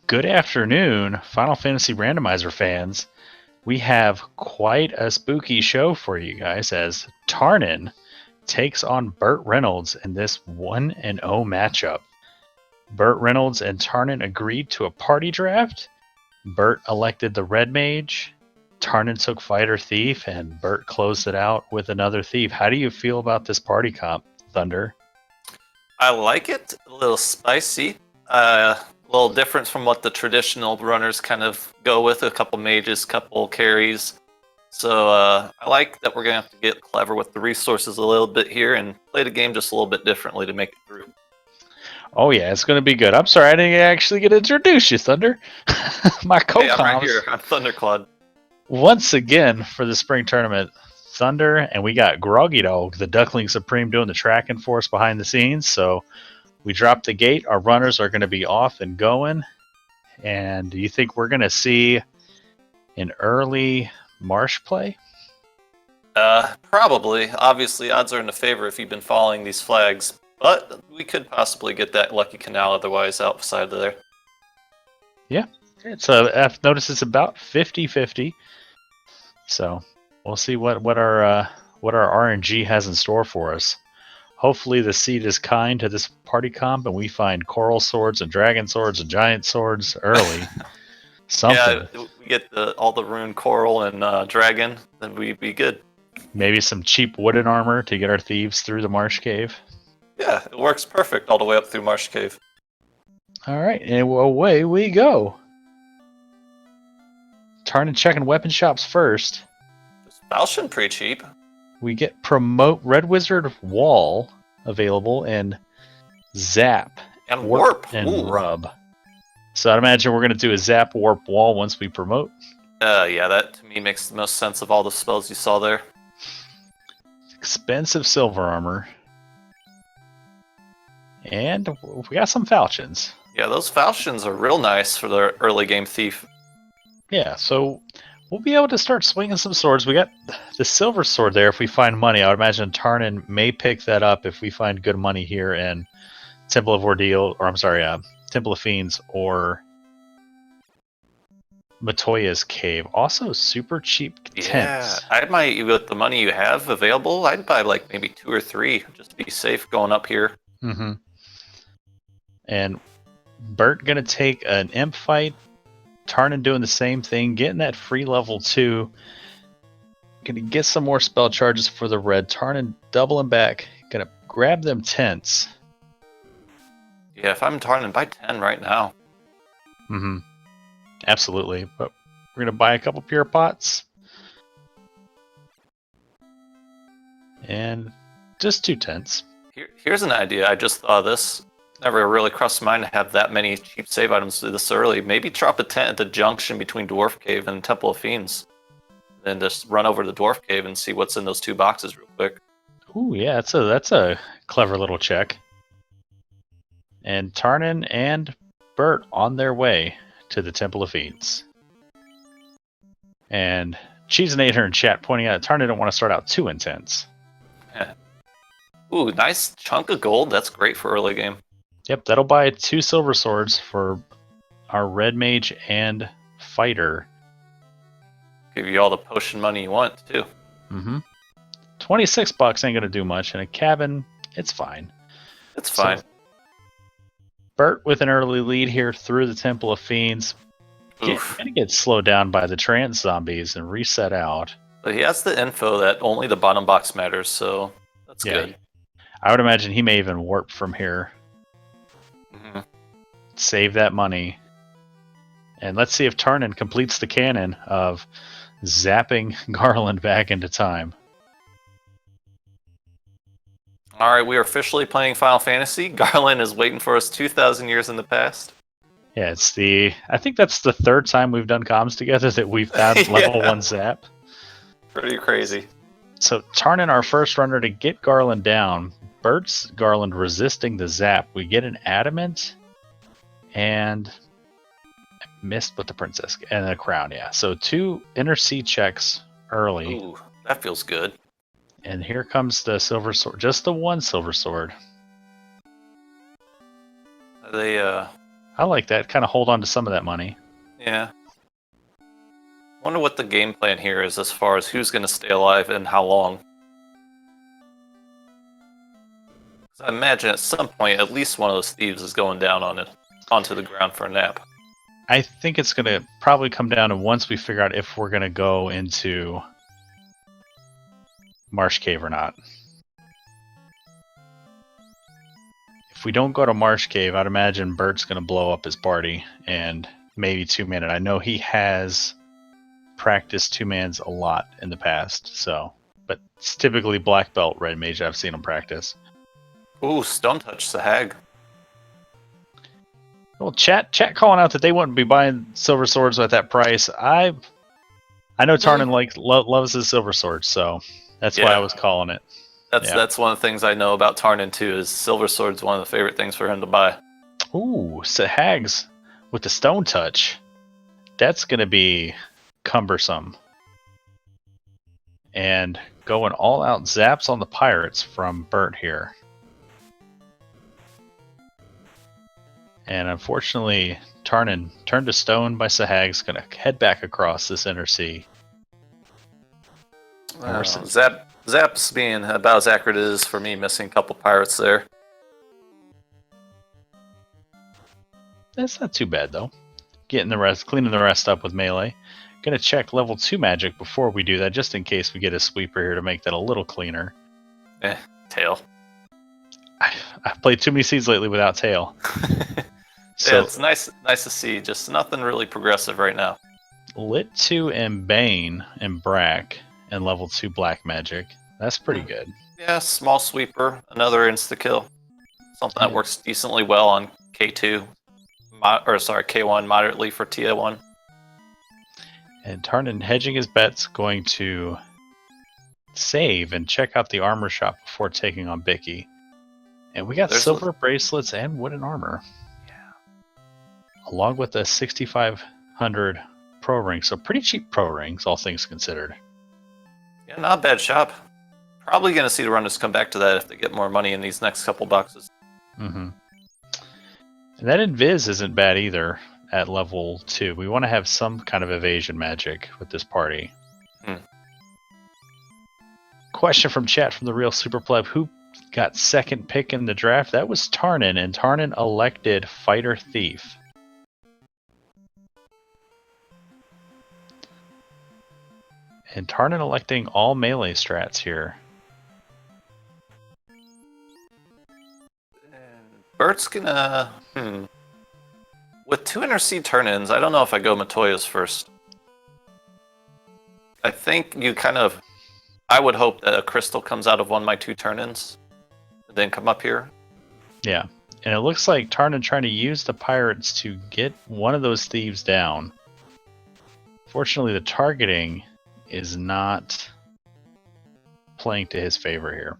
Good afternoon, Final Fantasy Randomizer fans. We have quite a spooky show for you guys as Tarnin takes on BurtReynoldz in this 1-0 matchup. BurtReynoldz and Tarnin agreed to a party draft. Burt elected the Red Mage. Tarnin took Fighter Thief, and Burt closed it out with another Thief. How do you feel about this party comp, Thunder? I like it. A little spicy. A little different from what the traditional runners kind of go with. A couple mages, couple carries. So I like that we're going to have to get clever with the resources a little bit here and play the game just a little bit differently to make it through. Oh yeah, it's going to be good. I'm sorry I didn't actually get to introduce you, Thunder. My co-coms. Hey, I'm right here. I'm Thunderclad. Once again for the spring tournament, Thunder, and we got Groggy Dog, the Duckling Supreme, doing the tracking for us behind the scenes. So we dropped the gate. Our runners are going to be off and going. And do you think we're going to see an early marsh play? Probably. Obviously, odds are in the favor if you've been following these flags. But we could possibly get that lucky canal otherwise outside of there. Yeah. So I've noticed it's about 50-50. So we'll see what our RNG has in store for us. Hopefully the seed is kind to this party comp and we find coral swords and dragon swords and giant swords early. Something. Yeah, we get all the rune coral and dragon, then we'd be good. Maybe some cheap wooden armor to get our thieves through the marsh cave. Yeah, it works perfect all the way up through Marsh Cave. All right, and away we go. Tarnin checking weapon shops first. Falchion pretty cheap. We get Promote Red Wizard Wall available and Zap And Warp. and Ooh. Rub. So I'd imagine we're going to do a Zap Warp Wall once we promote. Yeah, that to me makes the most sense of all the spells you saw there. Expensive silver armor. And we got some falchions. Yeah, those falchions are real nice for the early game thief. Yeah, so we'll be able to start swinging some swords. We got the silver sword there if we find money. I would imagine Tarnin may pick that up if we find good money here in Temple of Ordeal, or I'm sorry, Temple of Fiends or Matoya's Cave. Also super cheap tents. Yeah, I might, with the money you have available, I'd buy like maybe 2 or 3 just to be safe going up here. Mm-hmm. And Burt gonna take an imp fight. Tarnin doing the same thing, getting that free level 2. Gonna get some more spell charges for the red. Tarnin doubling back. Gonna grab them tents. Yeah, if I'm Tarnin, buy 10 right now. Mm-hmm. Absolutely. But we're gonna buy a couple pure pots. And just 2 tents. Here's an idea. I just thought of this. Never really crossed my mind to have that many cheap save items this early. Maybe drop a tent at the junction between Dwarf Cave and Temple of Fiends. Then just run over to the Dwarf Cave and see what's in those 2 boxes real quick. Ooh, yeah, that's a clever little check. And Tarnin and Burt on their way to the Temple of Fiends. And Cheesenator in chat pointing out Tarnin don't want to start out too intense. Ooh, nice chunk of gold. That's great for early game. Yep, that'll buy 2 silver swords for our red mage and fighter. Give you all the potion money you want, too. Mm-hmm. $26 ain't gonna do much. In a cabin, it's fine. It's fine. So, Burt with an early lead here through the Temple of Fiends. Gonna get slowed down by the trance zombies and reset out. But he has the info that only the bottom box matters, so that's good. I would imagine he may even warp from here. Mm-hmm. Save that money. And let's see if Tarnin completes the canon of zapping Garland back into time. Alright, we are officially playing Final Fantasy. Garland is waiting for us 2,000 years in the past. Yeah, I think that's the 3rd time we've done comms together that we've had level 1 zap. Pretty crazy. So Tarnin, our first runner to get Garland down. Burt's Garland resisting the zap. We get an adamant and I missed with the princess and a crown, yeah. So 2 inner C checks early. Ooh, that feels good. And here comes the silver sword. Just the 1 silver sword. Are I like that. Kind of hold on to some of that money. Yeah. Wonder what the game plan here is as far as who's going to stay alive and how long. 'Cause I imagine at some point at least one of those thieves is going down on it onto the ground for a nap. I think it's going to probably come down to once we figure out if we're going to go into Marsh Cave or not. If we don't go to Marsh Cave, I'd imagine Bert's going to blow up his party and maybe two-man it. I know he has practiced two-mans a lot in the past, so, but it's typically black belt red mage I've seen him practice. Ooh, Stone Touch the Hag. Well, chat calling out that they wouldn't be buying silver swords at that price. I know Tarnin loves his silver swords, so that's why I was calling it. That's one of the things I know about Tarnin too. Is silver sword's one of the favorite things for him to buy. Ooh, Sahags with the Stone Touch. That's gonna be cumbersome. And going all out zaps on the pirates from Burt here. And unfortunately, Tarnin, turned to stone by Sahag's, going to head back across this inner sea. Zap's being about as accurate as for me, missing a couple pirates there. That's not too bad, though. Getting the rest, cleaning the rest up with melee. Going to check level 2 magic before we do that, just in case we get a sweeper here to make that a little cleaner. Tail. I've played too many seeds lately without tail. So, yeah, it's nice to see. Just nothing really progressive right now. Lit 2 and Bane and Brack and level 2 black magic. That's pretty good. Yeah, small sweeper, another insta kill. Something that works decently well on K2. K1 moderately for TI1. And Tarnin hedging his bets, going to save and check out the armor shop before taking on Bicky. And we got silver bracelets and wooden armor. Along with the 6,500 pro rings. So pretty cheap pro rings, all things considered. Yeah, not a bad shop. Probably going to see the runners come back to that if they get more money in these next couple boxes. Mm-hmm. And that Invis isn't bad either at level 2. We want to have some kind of evasion magic with this party. Question from chat from the real Super Pleb. Who got second pick in the draft? That was Tarnin, and Tarnin elected Fighter Thief. And Tarnin electing all melee strats here. And Bert's gonna... With 2 inner sea turn-ins, I don't know if I go Matoya's first. I think you kind of... I would hope that a crystal comes out of one of my 2 turn-ins, and then come up here. Yeah, and it looks like Tarnin trying to use the pirates to get one of those thieves down. Fortunately, the targeting is not playing to his favor here.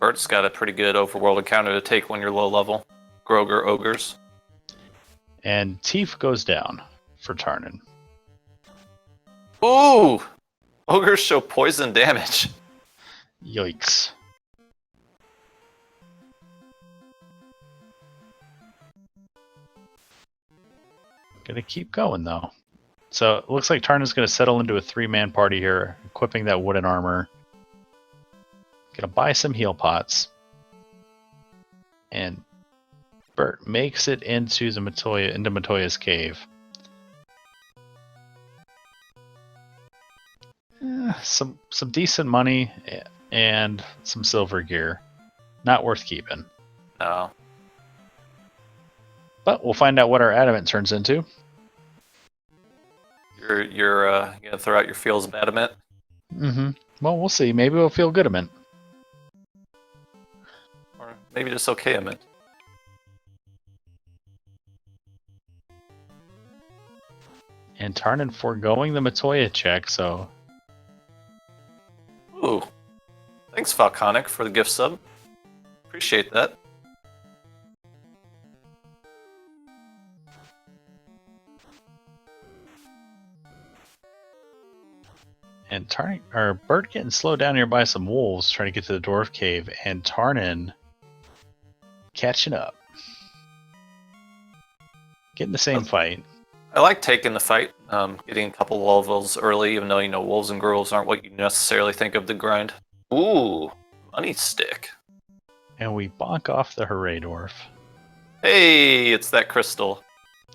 Bert's got a pretty good overworld encounter to take when you're low level. Groger Ogres. And Teef goes down for Tarnin. Ooh! Ogres show poison damage. Yikes. Gonna keep going though. So it looks like Tarnin's gonna settle into a 3-man party here, equipping that wooden armor. Gonna buy some heal pots. And Burt makes it into the Matoya's cave. Some decent money and some silver gear. Not worth keeping. No. But we'll find out what our adamant turns into. You're gonna throw out your feels of adamant? Mm-hmm. Well, we'll see. Maybe we'll feel good adamant. Or maybe just okay adamant. And Tarnin foregoing the Matoya check, so... Ooh. Thanks, Falconic, for the gift sub. Appreciate that. And Burt getting slowed down here by some wolves trying to get to the dwarf cave, and Tarnin catching up. Getting the same fight. I like taking the fight, getting a couple levels early, even though, wolves and girls aren't what you necessarily think of the grind. Ooh, money stick. And we bonk off the Hooray Dwarf. Hey, it's that crystal.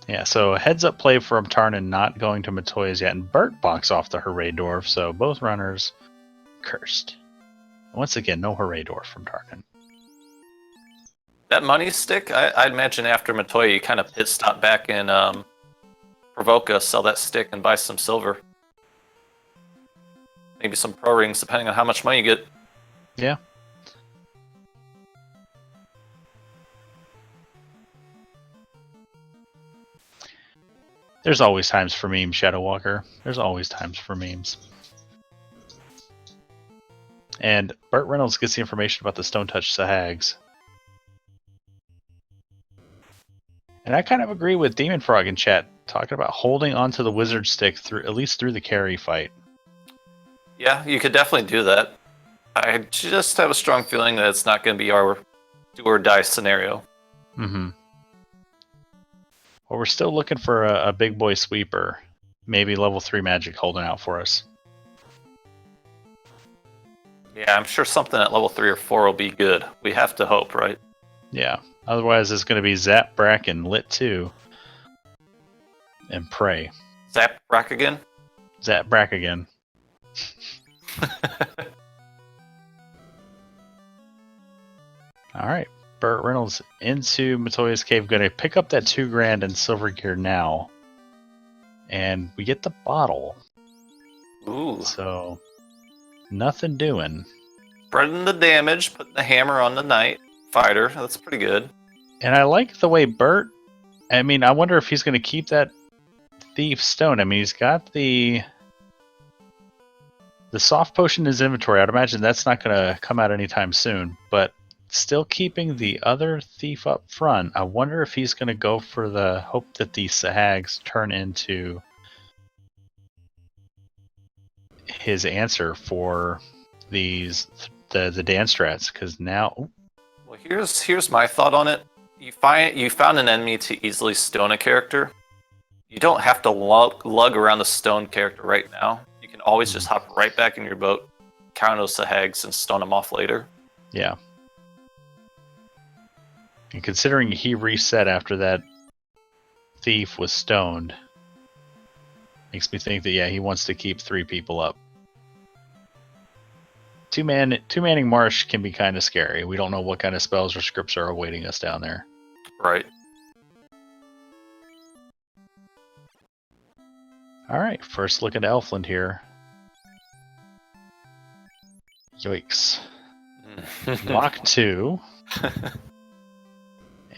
Yeah, so heads up play from Tarnin not going to Matoya's yet, and Burt bonks off the Hooray Dwarf, so both runners cursed. Once again, no Hooray Dwarf from Tarnin. That money stick, I'd imagine after Matoya, you kind of pit stop back and Provoca, sell that stick and buy some silver. Maybe some pro rings, depending on how much money you get. Yeah. There's always times for memes, Shadow Walker. There's always times for memes. And BurtReynoldz gets the information about the Stone Touch Sahags. And I kind of agree with Demon Frog in chat, talking about holding onto the Wizard Stick through at least through the carry fight. Yeah, you could definitely do that. I just have a strong feeling that it's not going to be our do or die scenario. Mm-hmm. Well, we're still looking for a big boy sweeper. Maybe level 3 magic holding out for us. Yeah, I'm sure something at level 3 or 4 will be good. We have to hope, right? Yeah. Otherwise, it's going to be Zap Bracken, Lit 2, and Prey. Zap Brack again? Zap Brack again. Alright. BurtReynoldz into Matoya's Cave. Going to pick up that $2,000 in silver gear now. And we get the bottle. Ooh. So, nothing doing. Spreading the damage, putting the hammer on the knight fighter. That's pretty good. And I like the way Burt... I mean, I wonder if he's going to keep that thief stone. I mean, he's got the soft potion in his inventory. I'd imagine that's not going to come out anytime soon. But still keeping the other thief up front. I wonder if he's going to go for the hope that these Sahags turn into his answer for these the dance strats. Because now... Well, here's my thought on it. You found an enemy to easily stone a character. You don't have to lug around the stone character right now. You can always just hop right back in your boat, count those Sahags, and stone them off later. Yeah. And considering he reset after that thief was stoned, makes me think that, yeah, he wants to keep 3 people up. Two-manning marsh can be kind of scary. We don't know what kind of spells or scripts are awaiting us down there. Right. Alright, first look at Elfland here. Yikes. Lock 2.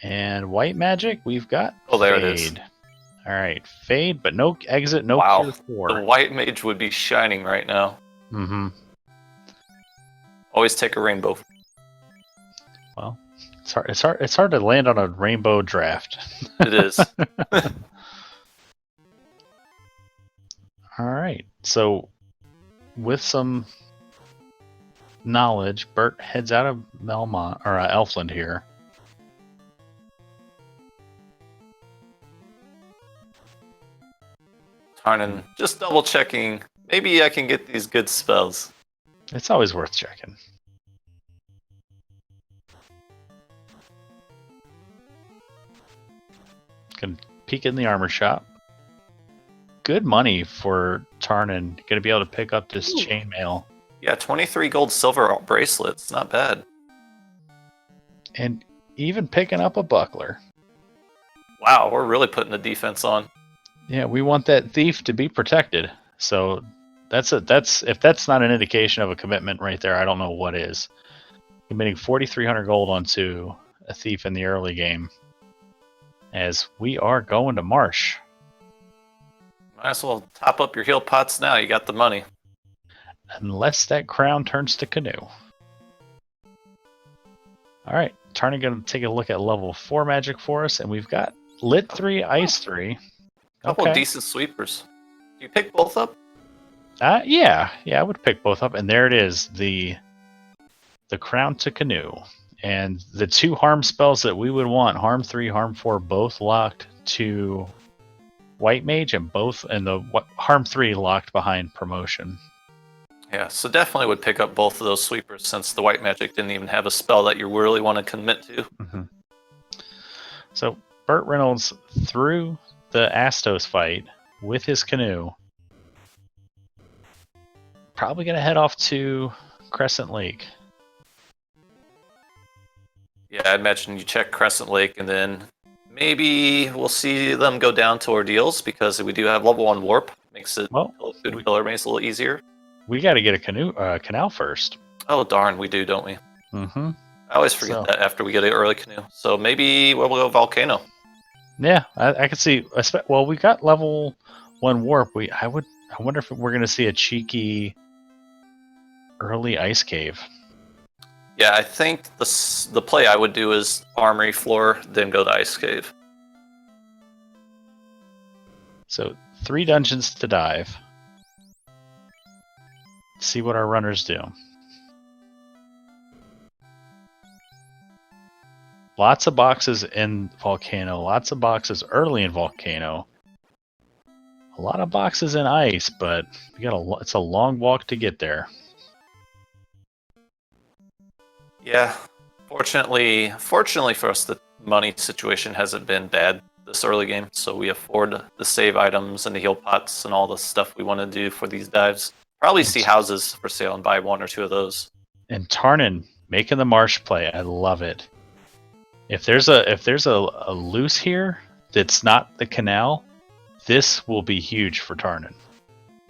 And white magic, we've got Oh, there Fade. it is. Alright, Fade, but no exit, no Wow. Cure 4. The white mage would be shining right now. Mm-hmm. Always take a rainbow. Well, it's hard to land on a rainbow draft. It is. Alright, so with some knowledge, Burt heads out of Elfland here. Tarnin, just double checking. Maybe I can get these good spells. It's always worth checking. Can peek in the armor shop. Good money for Tarnin. Gonna be able to pick up this chainmail. Yeah, 23 gold silver bracelets. Not bad. And even picking up a buckler. Wow, we're really putting the defense on. Yeah, we want that thief to be protected. So if that's not an indication of a commitment right there, I don't know what is. Committing 4,300 gold onto a thief in the early game. As we are going to Marsh. Might as well top up your heal pots now. You got the money. Unless that crown turns to canoe. Alright, Tarnin going to take a look at level 4 magic for us, and we've got Lit 3, Ice 3. Couple decent sweepers. Do you pick both up? Yeah, I would pick both up, and there it is, the crown to canoe. And the 2 harm spells that we would want, harm 3, harm 4, both locked to White Mage, and the Harm 3 locked behind promotion. Yeah, so definitely would pick up both of those sweepers since the White Magic didn't even have a spell that you really want to commit to. Mm-hmm. So BurtReynoldz through the Astos fight with his canoe. Probably going to head off to Crescent Lake. Yeah, I'd imagine you check Crescent Lake, and then maybe we'll see them go down to Ordeals because we do have level 1 warp. Makes it Pillar Maze a little easier. We got to get a canal first. Oh, darn, we do, don't we? Mm-hmm. I always forget that after we get an early canoe. So maybe we'll go Volcano. Yeah, I could see. Well, we got level 1 warp. I wonder if we're going to see a cheeky early Ice Cave. Yeah, I think the play I would do is Armory Floor, then go to Ice Cave. So 3 dungeons to dive. See what our runners do. Lots of boxes in Volcano. Lots of boxes early in Volcano. A lot of boxes in Ice, but it's a long walk to get there. Yeah, fortunately for us, the money situation hasn't been bad this early game, so we afford the save items and the heal pots and all the stuff we want to do for these dives. Probably see houses for sale and buy 1 or 2 of those. And Tarnin making the marsh play. I love it. If there's a loose here that's not the canal, this will be huge for Tarnin.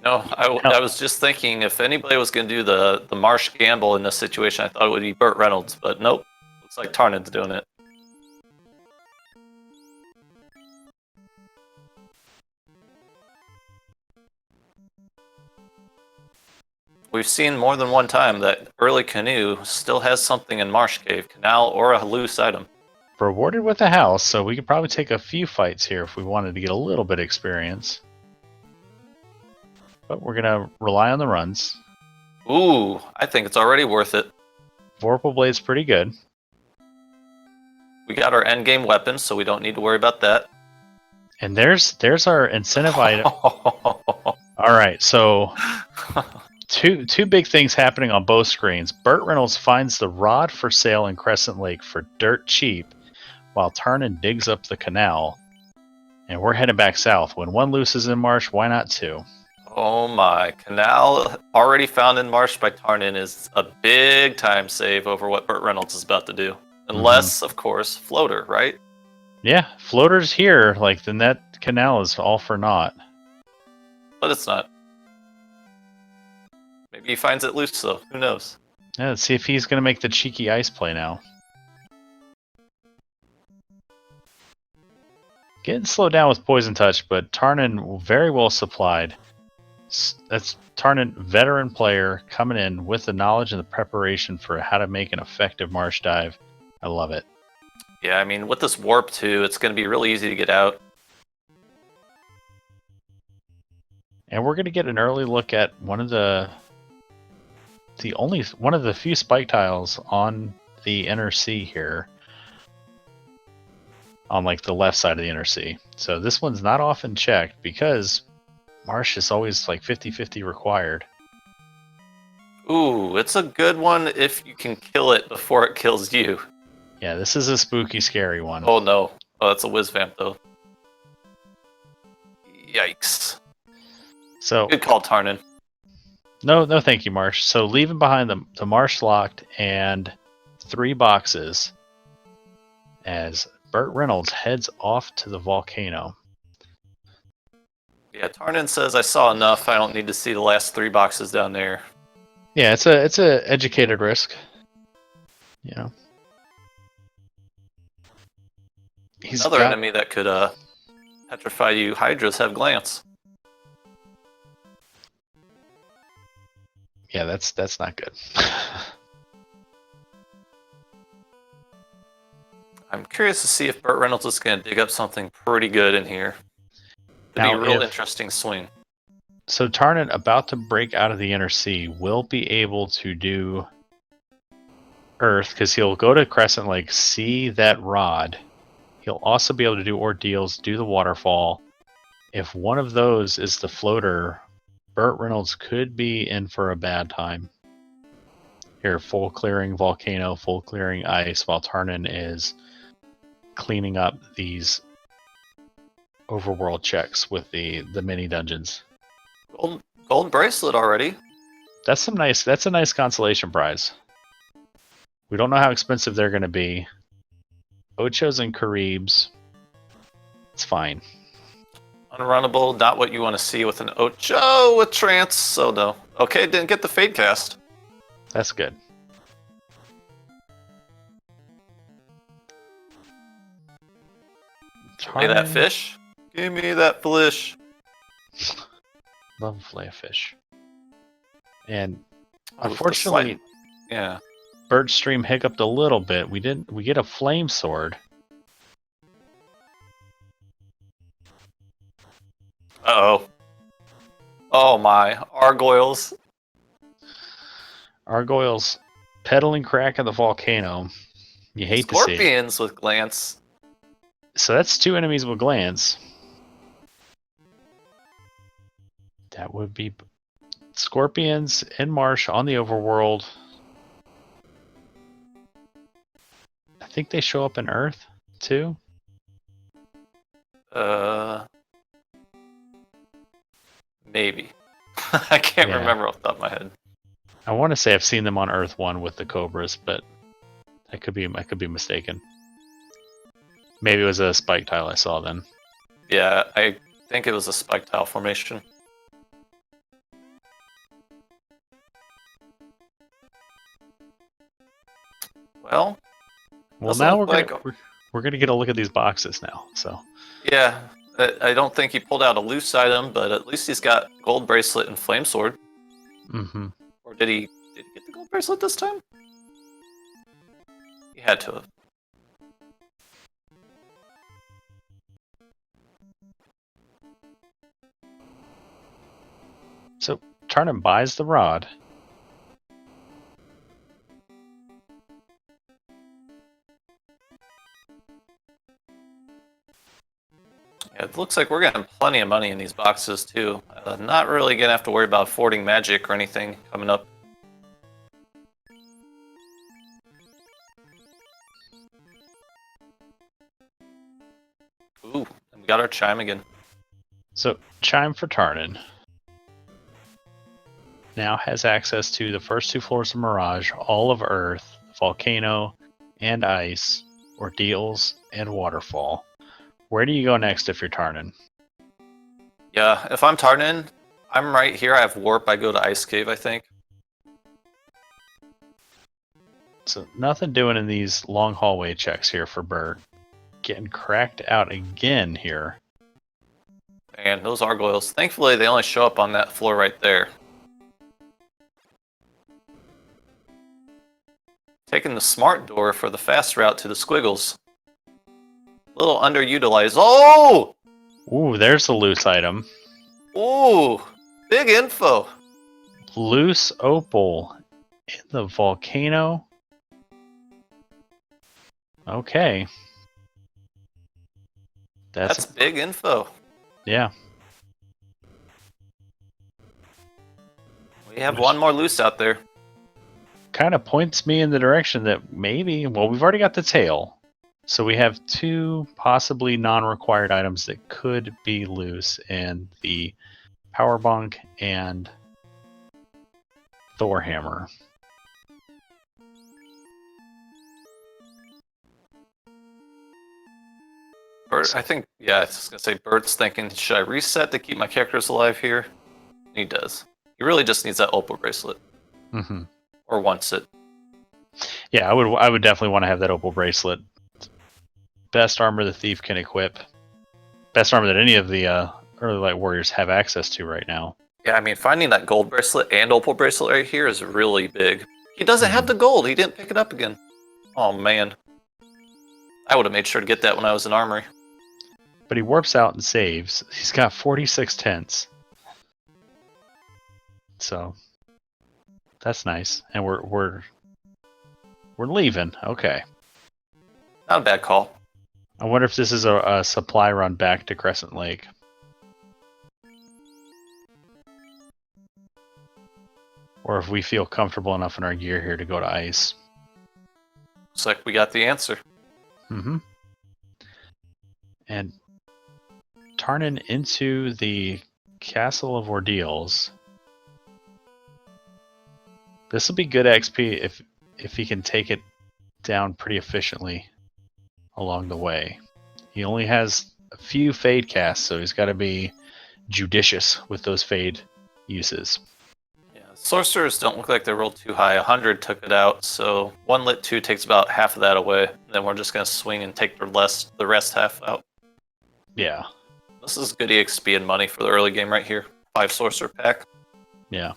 No, I was just thinking if anybody was going to do the marsh gamble in this situation, I thought it would be BurtReynoldz, but nope. Looks like Tarnin's doing it. We've seen more than one time that early canoe still has something in Marsh Cave, canal, or a loose item. Rewarded with a house, so we could probably take a few fights here if we wanted to get a little bit of experience. But we're going to rely on the runs. Ooh, I think it's already worth it. Vorpal Blade's pretty good. We got our endgame weapons, so we don't need to worry about that. And there's our incentive item. Alright, so two big things happening on both screens. BurtReynoldz finds the rod for sale in Crescent Lake for dirt cheap, while Tarnin digs up the canal. And we're heading back south. When 1 loses in Marsh, why not 2? Oh my, canal already found in Marsh by Tarnin is a big time save over what BurtReynoldz is about to do. Unless, of course, floater, right? Yeah, floater's here, then that canal is all for naught. But it's not. Maybe he finds it loose, though. Who knows? Yeah, let's see if he's going to make the cheeky ice play now. Getting slowed down with Poison Touch, but Tarnin very well supplied. That's Tarnin, veteran player, coming in with the knowledge and the preparation for how to make an effective marsh dive. I love it. Yeah, I mean, with this warp too, it's going to be really easy to get out. And we're going to get an early look at one of the few spike tiles on the inner sea here. On the left side of the inner sea. So this one's not often checked because marsh is always 50-50 required. Ooh, it's a good one if you can kill it before it kills you. Yeah, this is a spooky, scary one. Oh no. Oh, that's a whiz vamp though. Yikes. So good call, Tarnin. No, thank you, Marsh. So leaving behind the marsh locked and 3 boxes as BurtReynoldz heads off to the volcano. Yeah, Tarnin says I saw enough. I don't need to see the last 3 boxes down there. Yeah, it's a educated risk. You know. Another enemy that could petrify you. Hydras have glance. Yeah, that's not good. I'm curious to see if BurtReynoldz is going to dig up something pretty good in here. It'd be a real interesting swing. So Tarnin, about to break out of the inner sea, will be able to do Earth because he'll go to Crescent Lake, see that rod. He'll also be able to do ordeals, do the waterfall. If one of those is the floater, BurtReynoldz could be in for a bad time. Here, full clearing volcano, full clearing ice, while Tarnin is cleaning up these overworld checks with the mini dungeons. Gold bracelet already. That's a nice consolation prize. We don't know how expensive they're going to be. Ochos and Caribs, it's fine. Unrunnable, not what you want to see with an Ocho with trance. So no. Okay, didn't get the fade cast. That's good. Give me that fish. Give me that fish. Love fillet of fish. And Oh, unfortunately, yeah. Bird stream hiccuped a little bit. We get a flame sword. Uh-oh. Oh my, Argoyles. Argoyles pedaling crack at the volcano. You hate to see it. Scorpions with glance. So that's 2 enemies with glance. That would be Scorpions in Marsh on the overworld. I think they show up in Earth too. Maybe. I can't remember off the top of my head. I want to say I've seen them on Earth 1 with the Cobras, but I could be mistaken. Maybe it was a spike tile I saw then. Yeah, I think it was a spike tile formation. Well, now we're gonna get a look at these boxes now. So yeah, I don't think he pulled out a loose item, but at least he's got gold bracelet and flame sword. Mm-hmm. Or did he get the gold bracelet this time? He had to have. So Tarnin buys the rod. Yeah, it looks like we're getting plenty of money in these boxes too. Not really gonna have to worry about affording magic or anything coming up. Ooh, and we got our chime again. So chime for Tarnin. Now has access to the first 2 floors of Mirage, all of Earth, volcano, and ice, ordeals, and waterfall. Where do you go next if you're Tarnin? Yeah, if I'm Tarnin, I'm right here. I have warp. I go to Ice Cave, I think. So nothing doing in these long hallway checks here for Burt. Getting cracked out again here. And those Argoyles, thankfully, they only show up on that floor right there. Taking the smart door for the fast route to the squiggles. A little underutilized. Oh! Ooh, there's a loose item. Ooh! Big info. Loose opal in the volcano. Okay. That's big info. Yeah. We have one more loose out there. Kind of points me in the direction that maybe, well, we've already got the tail. So we have 2 possibly non-required items that could be loose in the Power Bunk and Thor Hammer. Burt, I think, yeah, I was going to say Burt's thinking, should I reset to keep my characters alive here? He does. He really just needs that opal bracelet. Mm-hmm. Or wants it. Yeah, I would definitely want to have that opal bracelet. Best armor the thief can equip. Best armor that any of the early light warriors have access to right now. Yeah, I mean, finding that gold bracelet and opal bracelet right here is really big. He doesn't have the gold. He didn't pick it up again. Oh, man. I would have made sure to get that when I was in armory. But he warps out and saves. He's got 46 tenths. So that's nice. And we're leaving. Okay. Not a bad call. I wonder if this is a supply run back to Crescent Lake. Or if we feel comfortable enough in our gear here to go to ice. Looks like we got the answer. Mm-hmm. And Tarnin into the Castle of Ordeals. This will be good XP if he can take it down pretty efficiently along the way. He only has a few fade casts, so he's got to be judicious with those fade uses. Yeah, sorcerers don't look like they rolled too high. 100 took it out, so 1 lit 2 takes about half of that away. Then we're just gonna swing and take the rest half out. Yeah. This is good EXP and money for the early game right here. 5 sorcerer pack. Yeah.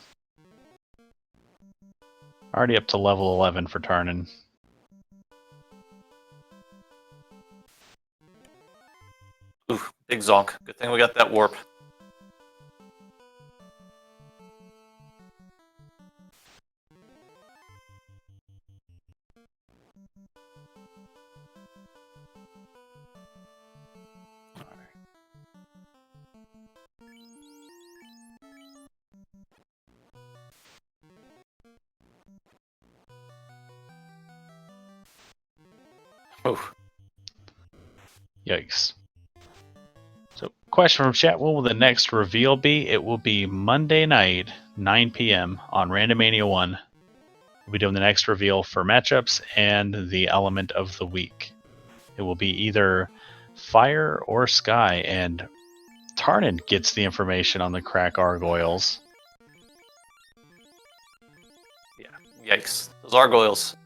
Already up to level 11 for Tarnin. Ooh, big zonk. Good thing we got that warp. Ooh. Yikes. So, question from chat, what will the next reveal be? It will be Monday night, 9 p.m. on Randomania 1. We'll be doing the next reveal for matchups and the element of the week. It will be either fire or sky, and Tarnin gets the information on the crack gargoyles. Yeah, yikes. Those gargoyles.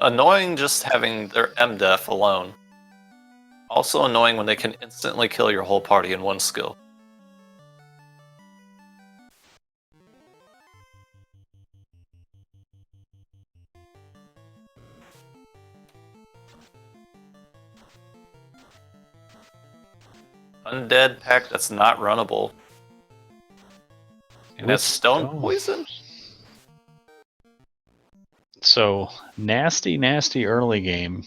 Annoying just having their MDef alone. Also annoying when they can instantly kill your whole party in one skill. Undead pack that's not runnable. And that's stone poison? So, nasty early game.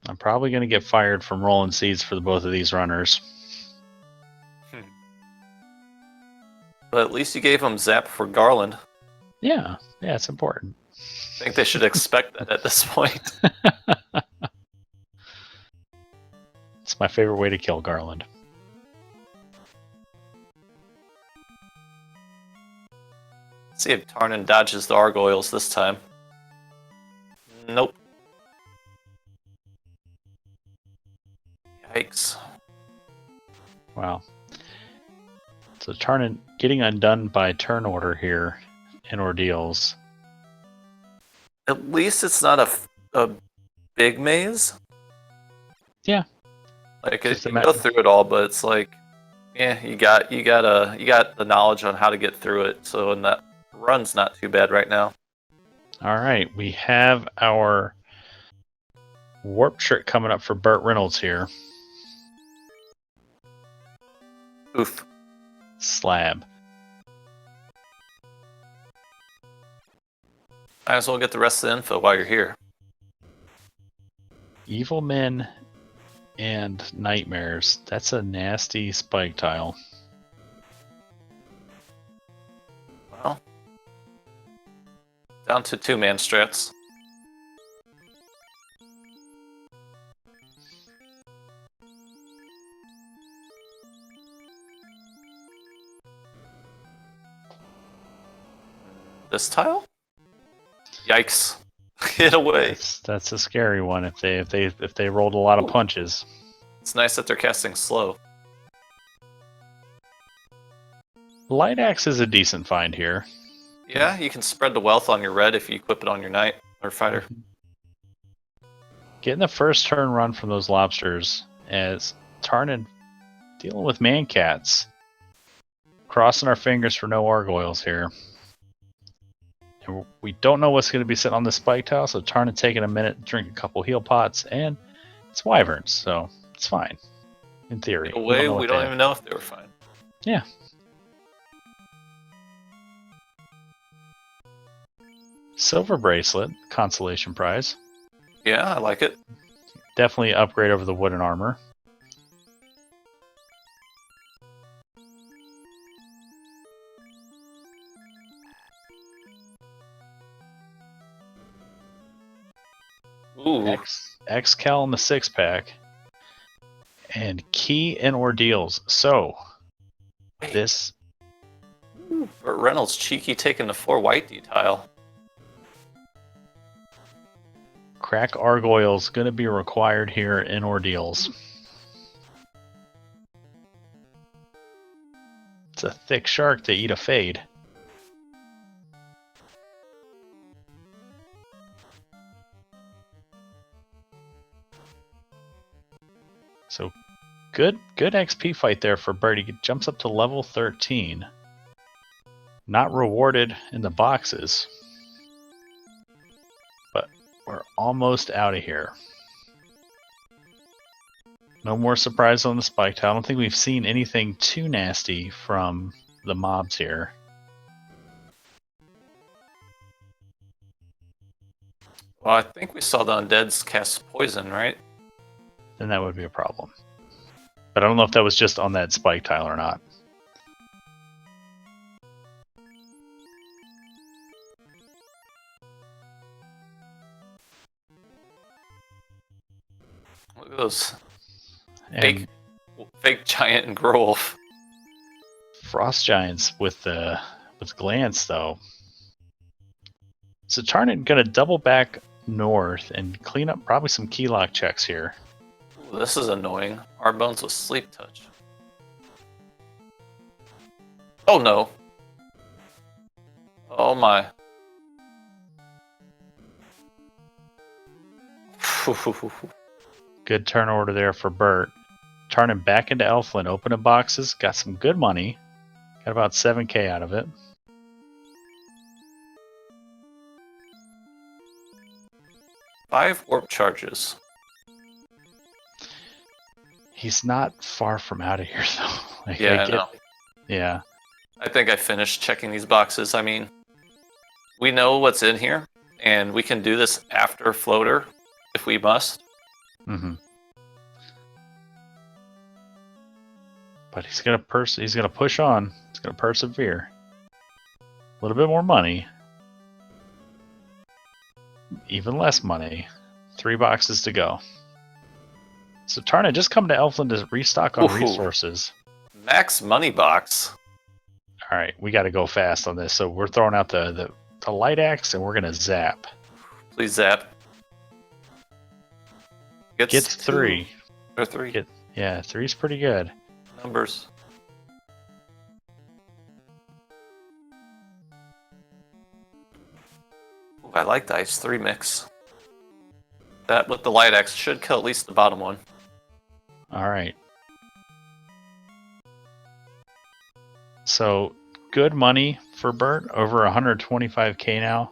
I'm probably going to get fired from rolling seeds for both of these runners. But at least you gave them Zap for Garland. Yeah, it's important. I think they should expect that at this point. It's my favorite way to kill Garland. Let's see if Tarnin dodges the gargoyles this time. Nope. Yikes. Wow. So Tarnin getting undone by turn order here in Ordeals. At least it's not a big maze. Yeah. Like you can go through it all, but it's like, yeah, you got the knowledge on how to get through it. So and that run's not too bad right now. All right, we have our warp trick coming up for BurtReynoldz here. Oof. Slab. Might as well get the rest of the info while you're here. Evil Men and Nightmares. That's a nasty spike tile. Well, down to 2-man strats. This tile? Yikes! Get away! That's a scary one. If they rolled a lot of punches. It's nice that they're casting slow. Light Axe is a decent find here. Yeah, you can spread the wealth on your red if you equip it on your knight or fighter. Getting the first turn run from those lobsters as Tarnin dealing with man cats. Crossing our fingers for no gargoyles here. And we don't know what's going to be sitting on this spike tile, so Tarnin taking a minute to drink a couple heal pots, and it's wyverns, so it's fine. In theory. In a way, we don't even know if they were fine. Yeah. Silver bracelet, consolation prize. Yeah, I like it. definitely upgrade over the wooden armor. Ooh. X-Cal in the 6-pack. And key and ordeals. So, this... BurtReynoldz cheeky taking the 4 white detail. Crack Gargoyle's going to be required here in ordeals. It's a thick shark to eat a fade. So good XP fight there for Burt. He jumps up to level 13. Not rewarded in the boxes. But we're almost out of here. No more surprise on the spike tile. I don't think we've seen anything too nasty from the mobs here. Well, I think we saw the undeads cast poison, right? Then that would be a problem. But I don't know if that was just on that spike tile or not. Look at those And fake giant and grove. frost giants with glance though. So Tarnit gonna double back north and clean up probably some key lock checks here. Ooh, this is annoying. Our bones with sleep touch. Oh no. Oh my. Good turn order there for Burt. Turning back into Elfland, opening boxes, got some good money. Got about 7k out of it. Five warp charges. He's not far from out of here though. Like, Yeah, I know. Yeah. I think I finished checking these boxes. I mean, we know what's in here, and we can do this after floater if we must. Mm-hmm. But he's gonna push on. He's gonna persevere. A little bit more money. Even less money. 3 boxes to go. So Tarna, just come to Elfland to restock on resources. Max money box. Alright, we gotta go fast on this. So we're throwing out the light axe and we're gonna zap. Please zap. Gets 3. Or 3. Yeah, 3's pretty good. Numbers. Ooh, I like the Ice 3 mix. That with the light axe should kill at least the bottom one. Alright. So, good money for Burt. Over 125k now.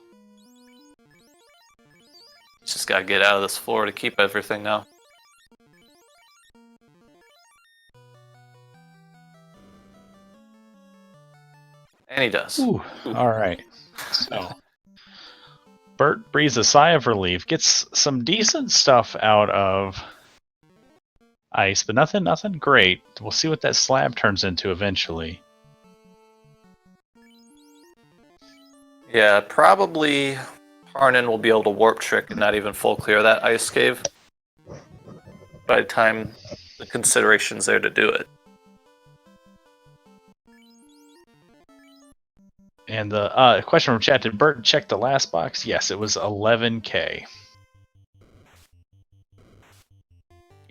Just gotta get out of this floor to keep everything now. And he does. Ooh. Alright. So, Burt breathes a sigh of relief. Gets some decent stuff out of ice, but nothing great. We'll see what that slab turns into eventually. Yeah, probably Tarnin will be able to warp trick and not even full clear that ice cave by the time the consideration's there to do it. And the question from chat, did Burt check the last box? Yes, it was 11k.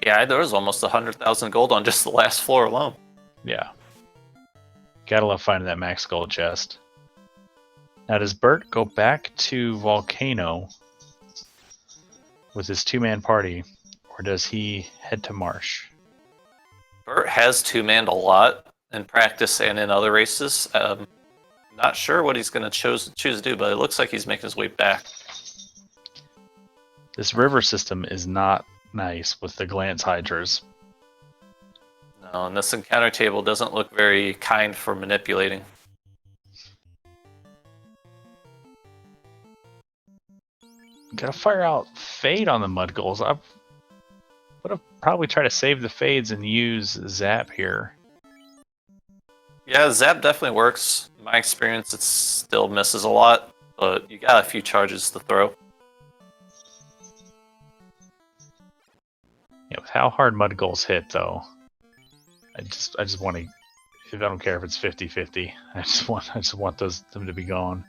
Yeah, there was almost 100,000 gold on just the last floor alone. Yeah. Gotta love finding that max gold chest. Now, does Burt go back to Volcano with his 2-man party, or does he head to Marsh? Burt has 2-manned a lot in practice and in other races. Not sure what he's going to choose to do, but it looks like he's making his way back. This river system is not nice with the glance hydras. No, and this encounter table doesn't look very kind for manipulating. Gotta fire out Fade on the mud goals. would have probably tried to save the fades and use Zap here. Yeah, Zap definitely works. In my experience, it still misses a lot, but you got a few charges to throw. Yeah, with how hard Mud Goals hit, though, I just want to. I don't care if it's 50-50. I just want them to be gone.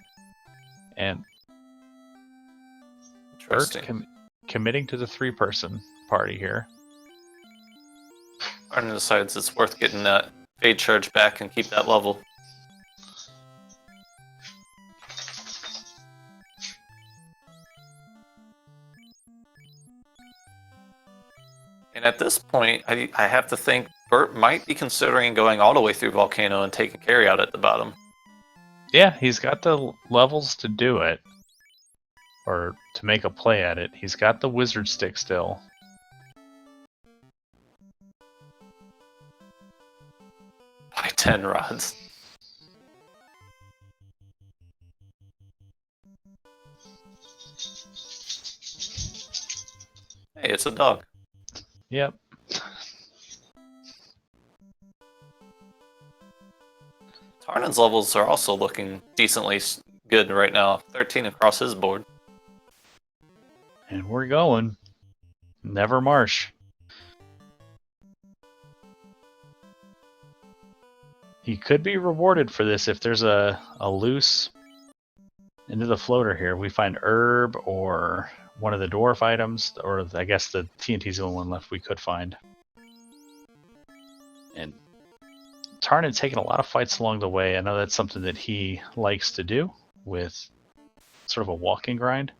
And Burt committing to the 3-person party here. Arden decides it's worth getting that fade charge back and keep that level. And at this point, I have to think Burt might be considering going all the way through Volcano and taking carry out at the bottom. Yeah, he's got the levels to do it. Or to make a play at it. He's got the wizard stick still. By 10 rods. Hey, it's a dog. Yep. Tarnin's levels are also looking decently good right now. 13 across his board. And we're going. Never Marsh. He could be rewarded for this if there's a loose into the floater here. We find herb or one of the dwarf items, or I guess the TNT's the only one left we could find. And Tarnin's taken a lot of fights along the way. I know that's something that he likes to do with sort of a walking grind.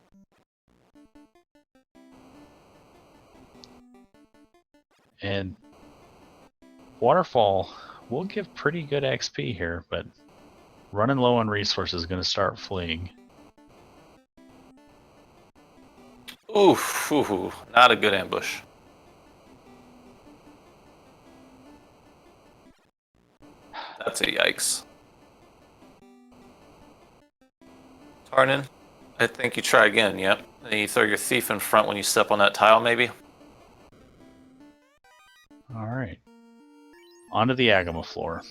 And Waterfall will give pretty good XP here, but running low on resources is going to start fleeing. Oof, not a good ambush. That's a yikes. Tarnin, I think you try again, yep. And you throw your thief in front when you step on that tile, maybe? Alright. Onto the Agama floor.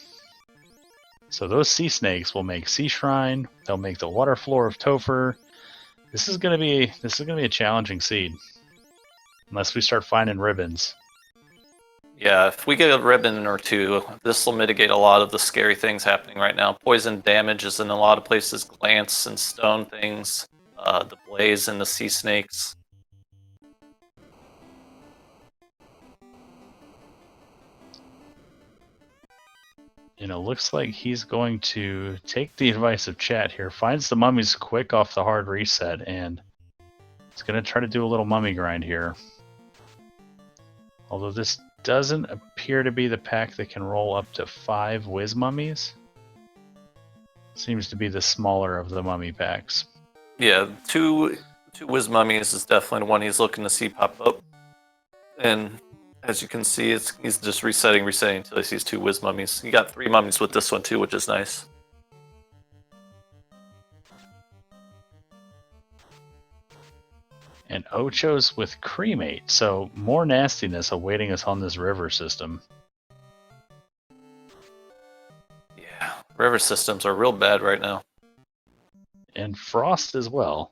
So those sea snakes will make Sea Shrine, they'll make the water floor of Topher. This is gonna be a challenging seed. Unless we start finding ribbons. Yeah, if we get a ribbon or two, this will mitigate a lot of the scary things happening right now. Poison damage is in a lot of places, glance and stone things, the blaze and the sea snakes. You know, looks like he's going to take the advice of chat here, finds the mummies quick off the hard reset, and he's going to try to do a little mummy grind here. Although this doesn't appear to be the pack that can roll up to 5 whiz mummies. Seems to be the smaller of the mummy packs. Yeah, two whiz mummies is definitely the one he's looking to see pop up. And as you can see, he's just resetting until he sees 2 whiz mummies. He got 3 mummies with this one too, which is nice. And Ocho's with Cremate, so more nastiness awaiting us on this river system. Yeah, river systems are real bad right now. And Frost as well.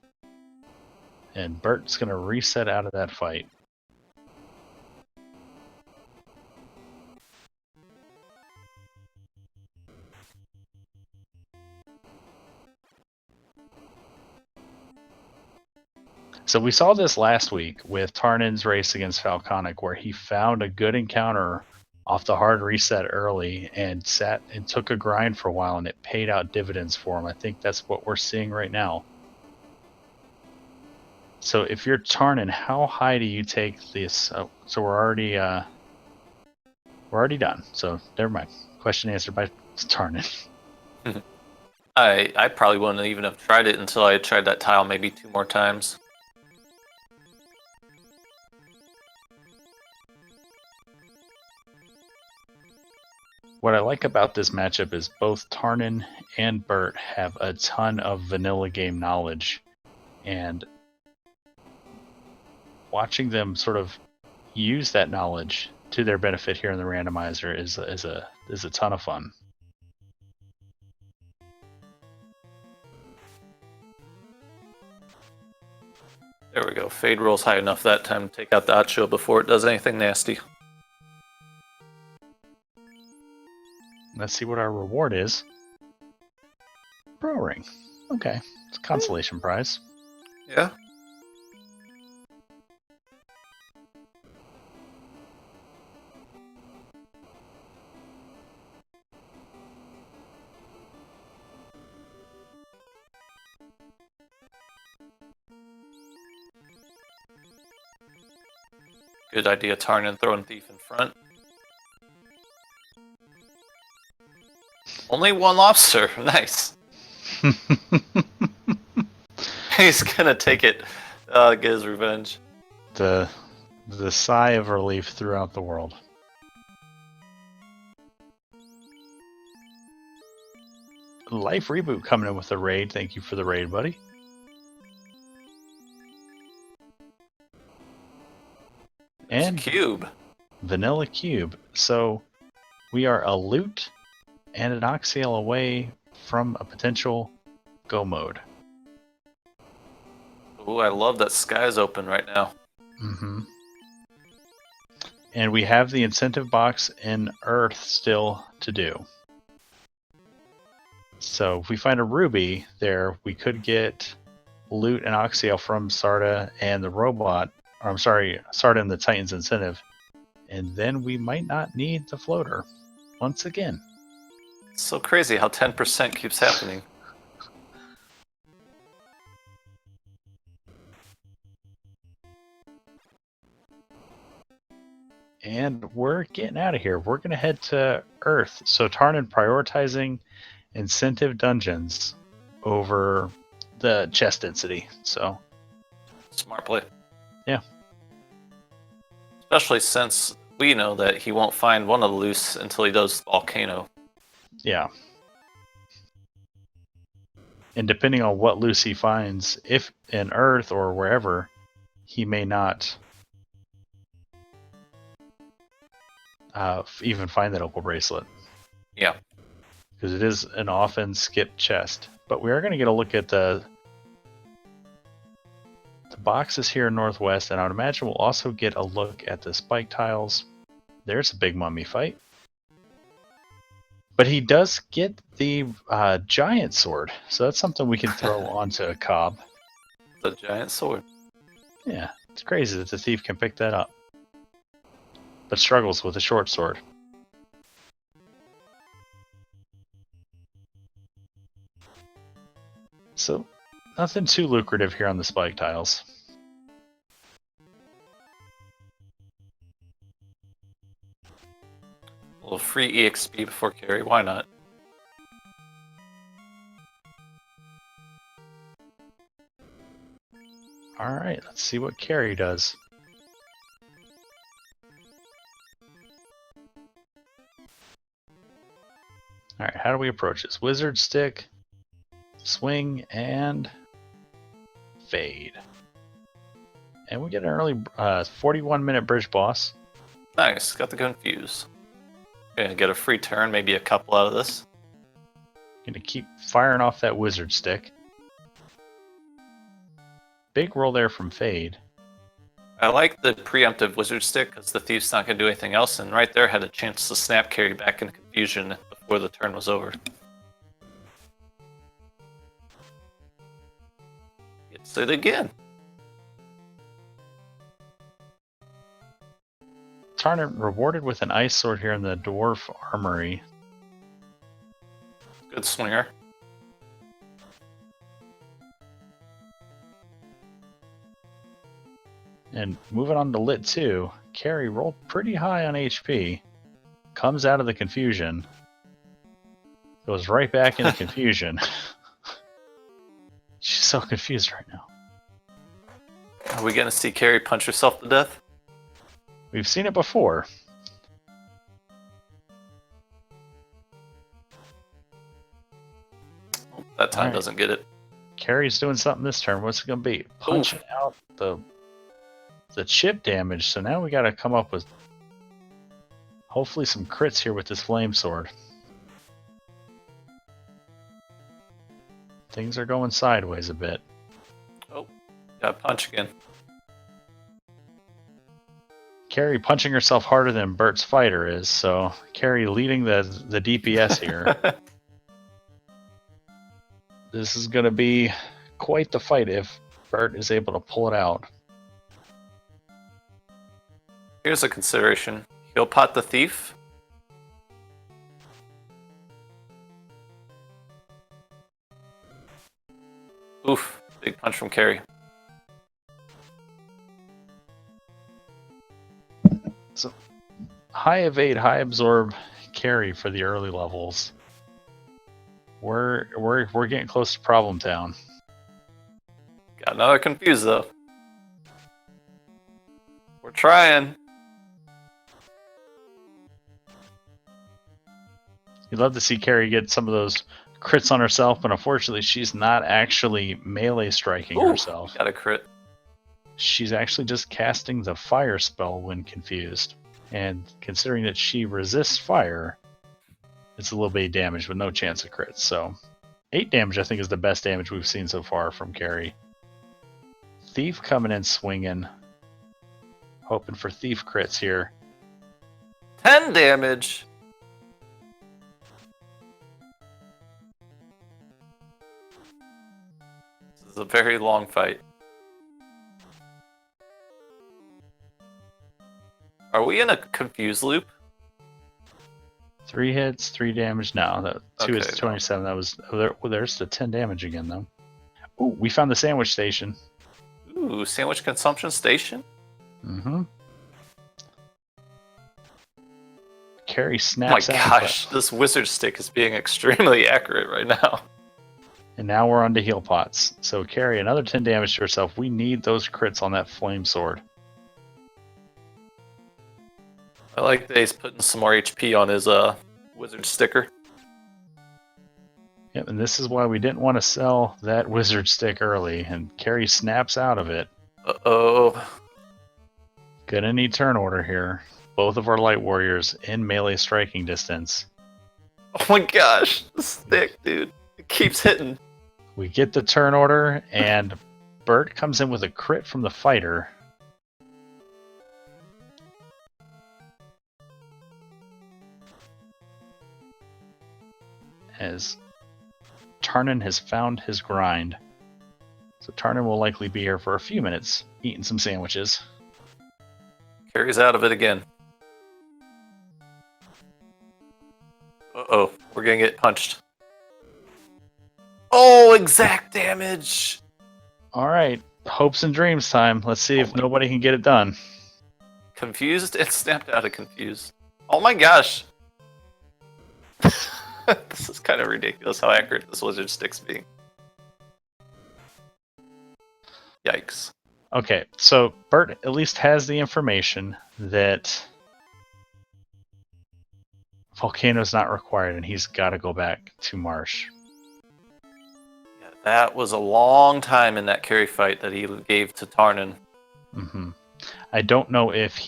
And Burt's going to reset out of that fight. So we saw this last week with Tarnin's race against Falconic, where he found a good encounter off the hard reset early and sat and took a grind for a while, and it paid out dividends for him. I think that's what we're seeing right now. So if you're Tarnin, how high do you take this? So we're already done. So never mind. Question answered by Tarnin. I probably wouldn't even have tried it until I tried that tile maybe 2 more times. What I like about this matchup is both Tarnin and Burt have a ton of vanilla game knowledge, and watching them sort of use that knowledge to their benefit here in the randomizer is a ton of fun. There we go. Fade rolls high enough that time to take out the Acho before it does anything nasty. Let's see what our reward is. Bro ring. Okay, it's a consolation prize. Yeah. Good idea, Tarnin throwing Thief in front. Only one lobster. Nice. He's gonna take it. Get his revenge. The sigh of relief throughout the world. Life Reboot coming in with a raid. Thank you for the raid, buddy. And Cube. Vanilla Cube. So we are a loot and an Oxyel away from a potential go mode. Ooh, I love that sky's open right now. Mm-hmm. And we have the incentive box in Earth still to do. So if we find a ruby there, we could get loot and Oxyel from Sarda and the robot. Or I'm sorry, Sarda and the Titan's incentive. And then we might not need the floater once again. It's so crazy how 10% keeps happening. And we're getting out of here. We're going to head to Earth. So Tarnin prioritizing incentive dungeons over the chest density. So Smart play. Yeah. Especially since we know that he won't find one of the loose until he does Volcano. Yeah. And depending on what loose he finds, if in Earth or wherever, he may not even find that opal bracelet. Yeah. Because it is an often skipped chest. But we are going to get a look at the boxes here in Northwest, and I would imagine we'll also get a look at the spike tiles. There's a big mummy fight. But he does get the giant sword, so that's something we can throw onto a Cobb. The giant sword. Yeah, it's crazy that the thief can pick that up, but struggles with a short sword. So, nothing too lucrative here on the spike tiles. A little free EXP before carry, why not? Alright, let's see what Carrie does. Alright, how do we approach this? Wizard stick, swing, and fade. And we get an early 41-minute bridge boss. Nice, got the confuse. Gonna get a free turn, maybe a couple out of this. Gonna keep firing off that wizard stick. Big roll there from Fade. I like the preemptive wizard stick because the thief's not gonna do anything else, and right there had a chance to snap carry back in confusion before the turn was over. Gets it again. Tarnin rewarded with an ice sword here in the dwarf armory. Good swinger. And moving on to Lit 2, Carrie rolled pretty high on HP. Comes out of the confusion. Goes right back into confusion. She's so confused right now. Are we gonna see Carrie punch herself to death? We've seen it before. Oh, that time Alright. doesn't get it. Carrie's doing something this turn. What's it going to be? Punching out the the chip damage, so now we gotta come up with hopefully some crits here with this flame sword. Things are going sideways a bit. Oh, got punch again. Carrie punching herself harder than Bert's fighter is, so Carrie leading the DPS here. This is going to be quite the fight if Bert is able to pull it out. Here's a consideration. He'll pot the thief. Oof, big punch from Carrie. So, high evade, high absorb Carrie for the early levels. We're getting close to Problem Town. Got another confuse though. We're trying. You'd love to see Carrie get some of those crits on herself, but unfortunately she's not actually melee striking herself. Got a crit. She's actually just casting the fire spell when confused. And considering that she resists fire, it's a little bit of damage with no chance of crits. So 8 damage I think is the best damage we've seen so far from Carrie. Thief coming in swinging. Hoping for Thief crits here. 10 damage. This is a very long fight. Are we in a confused loop? 3 hits, 3 damage. No, that 2 is Okay. 27. That was there's the 10 damage again though. Ooh, we found the sandwich station. Ooh, sandwich consumption station? Mm-hmm. Carrie Oh my snaps out. gosh, this wizard stick is being extremely accurate right now. And now we're on to heal pots. So Carrie, another 10 damage to herself. We need those crits on that flame sword. I like that he's putting some more HP on his wizard sticker. Yep, and this is why we didn't want to sell that wizard stick early. And Carrie snaps out of it. Uh-oh. Gonna need turn order here. Both of our light warriors in melee striking distance. Oh my gosh, the stick, dude. It keeps hitting. We get the turn order, and Bert comes in with a crit from the fighter. As Tarnin has found his grind. So Tarnin will likely be here for a few minutes, eating some sandwiches. Carries out of it again. Uh-oh, we're gonna get punched. Oh, exact damage! Alright, hopes and dreams time. Let's see if nobody can get it done. Confused and snapped out of confused. Oh my gosh! This is kind of ridiculous how accurate this wizard stick's being. Yikes. Okay, so Bert at least has the information that Volcano's not required and he's got to go back to Marsh. Yeah, that was a long time in that carry fight that he gave to Tarnin. Mm-hmm. I don't know if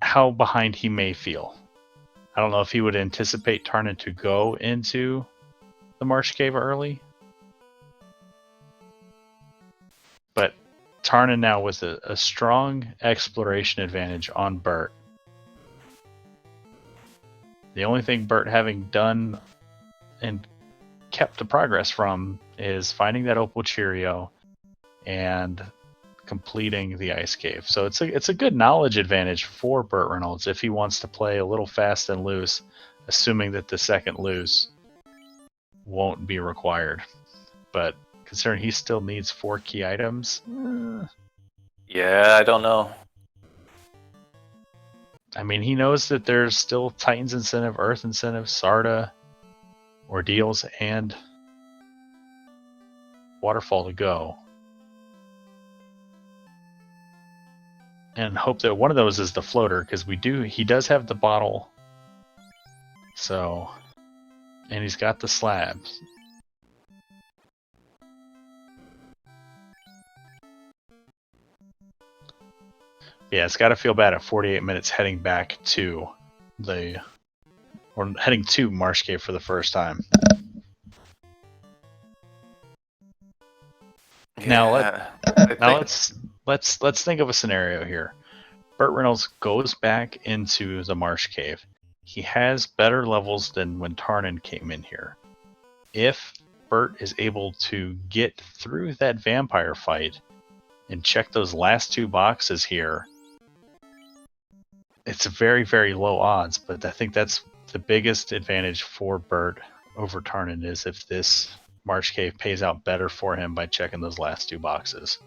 how behind he may feel. I don't know if he would anticipate Tarnin to go into the Marsh Cave early. But Tarnin now with a strong exploration advantage on Bert. The only thing Bert having done and kept the progress from is finding that Opal Cheerio and completing the ice cave. So it's a good knowledge advantage for BurtReynoldz if he wants to play a little fast and loose, assuming that the second loose won't be required. But considering he still needs 4 key items, Yeah, I don't know. I mean, he knows that there's still Titan's incentive, Earth incentive, Sarda, Ordeals, and Waterfall to go. And hope that one of those is the floater, because he does have the bottle. So, and he's got the slabs. Yeah, it's got to feel bad at 48 minutes heading back to heading to Marsh Cave for the first time. Yeah, Let's think of a scenario here. BurtReynoldz goes back into the Marsh Cave. He has better levels than when Tarnin came in here. If Burt is able to get through that vampire fight and check those last 2 boxes here, it's very, very low odds, but I think that's the biggest advantage for Burt over Tarnin is if this Marsh Cave pays out better for him by checking those last 2 boxes.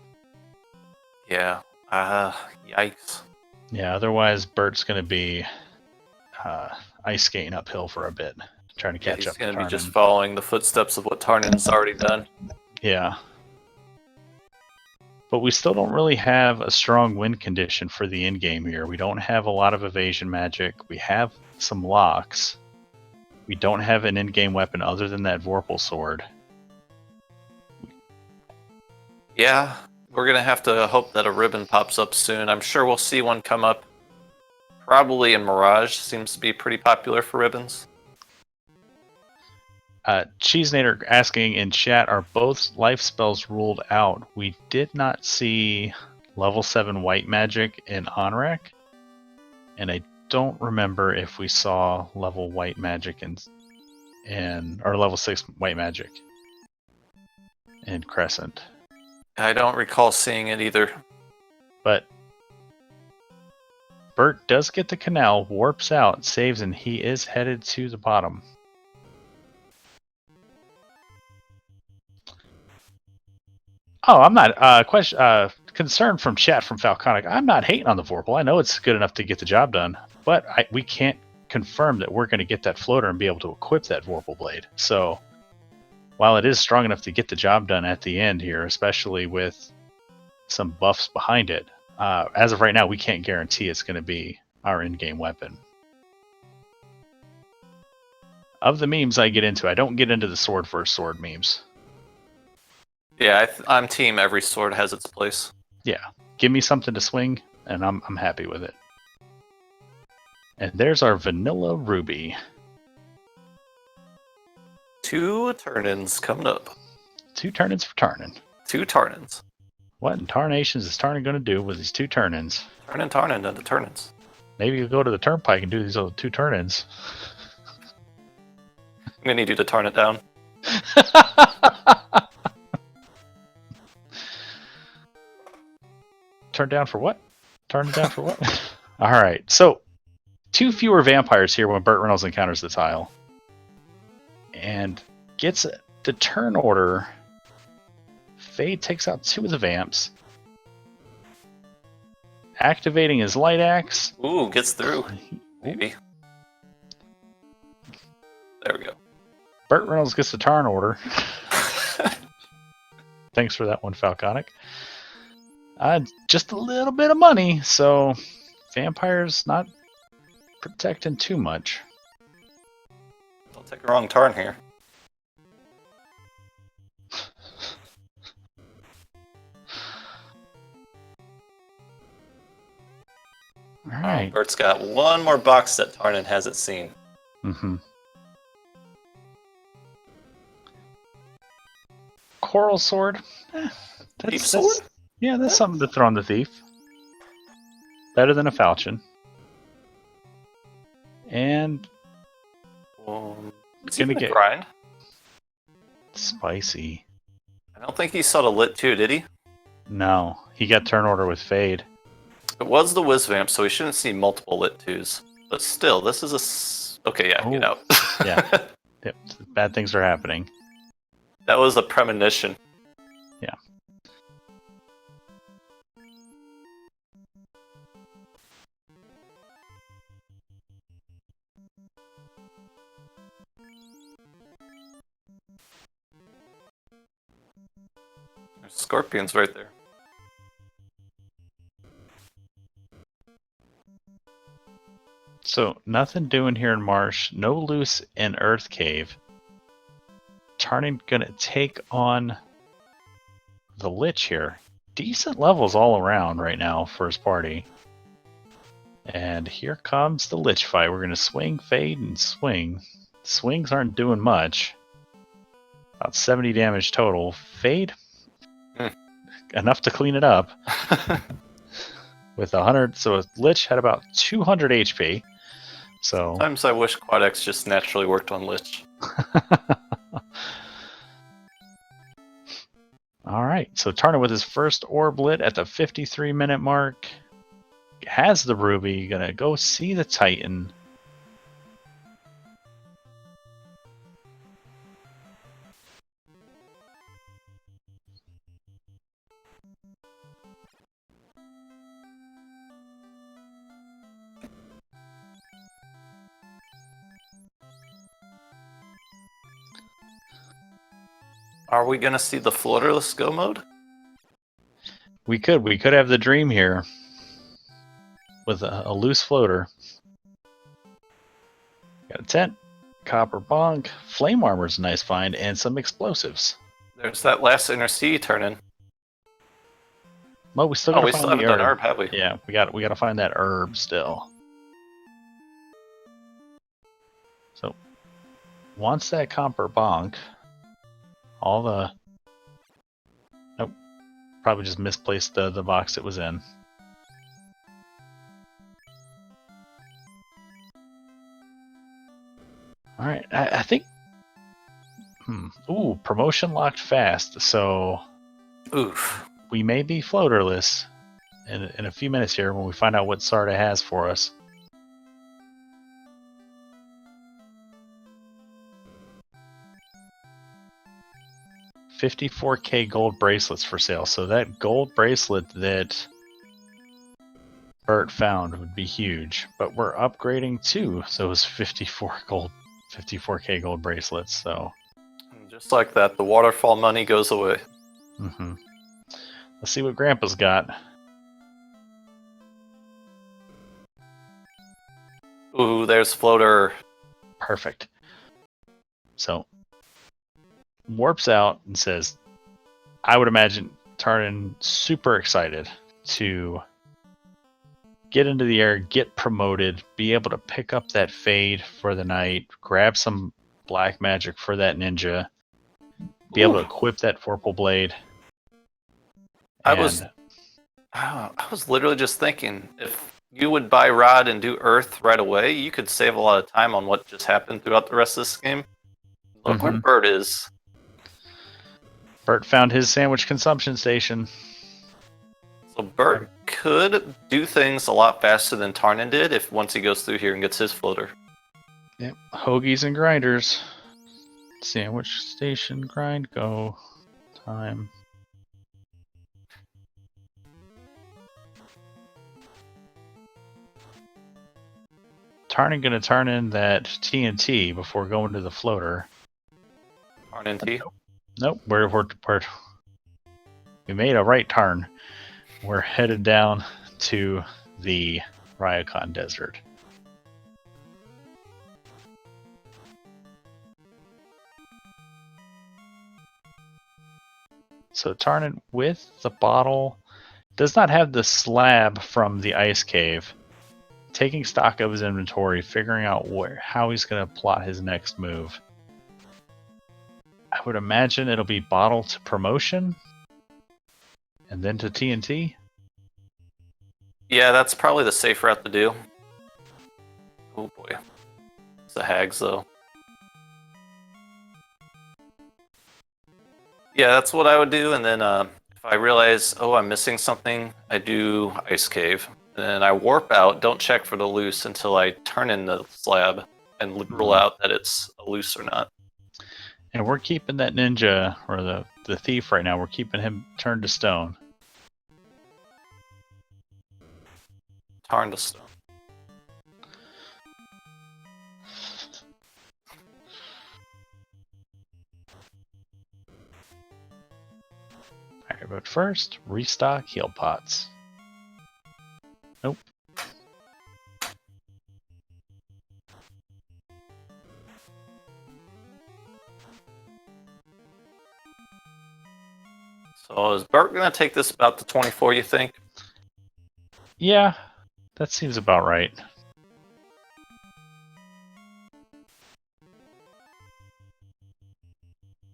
Yeah. Yikes. Yeah, otherwise Burt's going to be ice skating uphill for a bit, trying to catch up. He's going to be just following the footsteps of what Tarnin's already done. Yeah. But we still don't really have a strong win condition for the end game here. We don't have a lot of evasion magic. We have some locks. We don't have an in-game weapon other than that Vorpal sword. Yeah, we're going to have to hope that a ribbon pops up soon. I'm sure we'll see one come up. Probably in Mirage. Seems to be pretty popular for ribbons. Cheesenator asking in chat, are both life spells ruled out? We did not see level 7 white magic in Onrak, and I don't remember if we saw level white magic or level 6 white magic in Crescent. I don't recall seeing it either. But Burt does get the canal, warps out, saves, and he is headed to the bottom. Oh, I'm not concern from chat from Falconic. I'm not hating on the Vorpal. I know it's good enough to get the job done, but we can't confirm that we're going to get that floater and be able to equip that Vorpal blade. So while it is strong enough to get the job done at the end here, especially with some buffs behind it, as of right now, we can't guarantee it's going to be our in-game weapon. Of the memes I get into, I don't get into the sword versus sword memes. Yeah, I'm team every sword has its place. Yeah, give me something to swing, and I'm happy with it. And there's our vanilla ruby. 2 turn-ins coming up. 2 turn-ins for Tarnin. 2 turn-ins. What in tarnations is Tarnin going to do with these 2 turn-ins? Tarnin into turn-ins. Maybe you'll go to the turnpike and do these other 2 turn-ins. I'm going to need you to turn it down. Turn down for what? Turn it down for what? Alright, so 2 fewer vampires here when BurtReynoldz encounters the tile. And gets the turn order. Fade takes out 2 of the vamps. Activating his light axe. Ooh, gets through. Maybe. There we go. BurtReynoldz gets the turn order. Thanks for that one, Falconic. Just a little bit of money, so vampires not protecting too much. Don't take a wrong turn here. All right. Bert's got one more box that Tarnin hasn't seen. Mm-hmm. Coral sword. Thief sword? That's something to throw on the thief. Better than a falchion. And it's gonna get grind. Spicy. I don't think he saw the lit too, did he? No, he got turn order with fade. It was the Wiz Vamp, so we shouldn't see multiple lit twos. But still, this is okay. Yeah, get out. Yeah, yep. Bad things are happening. That was a premonition. Yeah. There's scorpions right there. So, nothing doing here in Marsh. No loose in Earth Cave. Tarnin gonna take on the Lich here. Decent levels all around right now for his party. And here comes the Lich fight. We're going to swing, fade, and swing. Swings aren't doing much. About 70 damage total. Fade, enough to clean it up. With 100, so a Lich had about 200 HP. So Sometimes I wish Quad X just naturally worked on Lich. Alright, so Tarna with his first orb lit at the 53-minute mark. Has the ruby, gonna go see the Titan. Are we gonna see the floaterless go mode? We could have the dream here with a loose floater. Got a tent, copper bonk, flame armor's a nice find, and some explosives. There's that last inner sea turn-in. Well, we still Oh, gotta we find still the haven't done herb. herb, have we? Yeah, we gotta find that herb still. So once that copper bonk, all the nope, probably just misplaced the box it was in. All right, I think. Ooh, promotion locked fast. So Oof. we may be floaterless in a few minutes here when we find out what Sarda has for us. $54K gold bracelets for sale. So that gold bracelet that Burt found would be huge. But we're upgrading too, so it's 54K gold bracelets. So Just like that, the waterfall money goes away. Let's see what Grandpa's got. Ooh, there's floater. Perfect. So warps out and says, I would imagine Tarnin super excited to get into the air, get promoted, be able to pick up that fade for the night, grab some black magic for that ninja, be able to equip that Vorpal blade. I was literally just thinking, if you would buy Rod and do Earth right away, you could save a lot of time on what just happened throughout the rest of this game. Look where Burt is. Burt found his sandwich consumption station. So Burt could do things a lot faster than Tarnin did if once he goes through here and gets his floater. Yep, hoagies and grinders. Sandwich station grind go time. Tarnin gonna turn in that TNT before going to the floater. Tarnin T. Nope, we made a right turn. We're headed down to the Ryokan Desert. So Tarnin with the bottle does not have the slab from the ice cave. Taking stock of his inventory, figuring out how he's going to plot his next move. I would imagine it'll be bottle to promotion, and then to TNT. Yeah, that's probably the safe route to do. Oh boy. It's the hags though. Yeah, that's what I would do, and then if I realize, oh, I'm missing something, I do Ice Cave. And then I warp out, don't check for the loose until I turn in the slab and rule out that it's a loose or not. And we're keeping that ninja, or the thief right now, we're keeping him turned to stone. Turn to stone. Alright, but first, restock heal pots. Nope. So is Burt going to take this about to 24, you think? Yeah, That seems about right.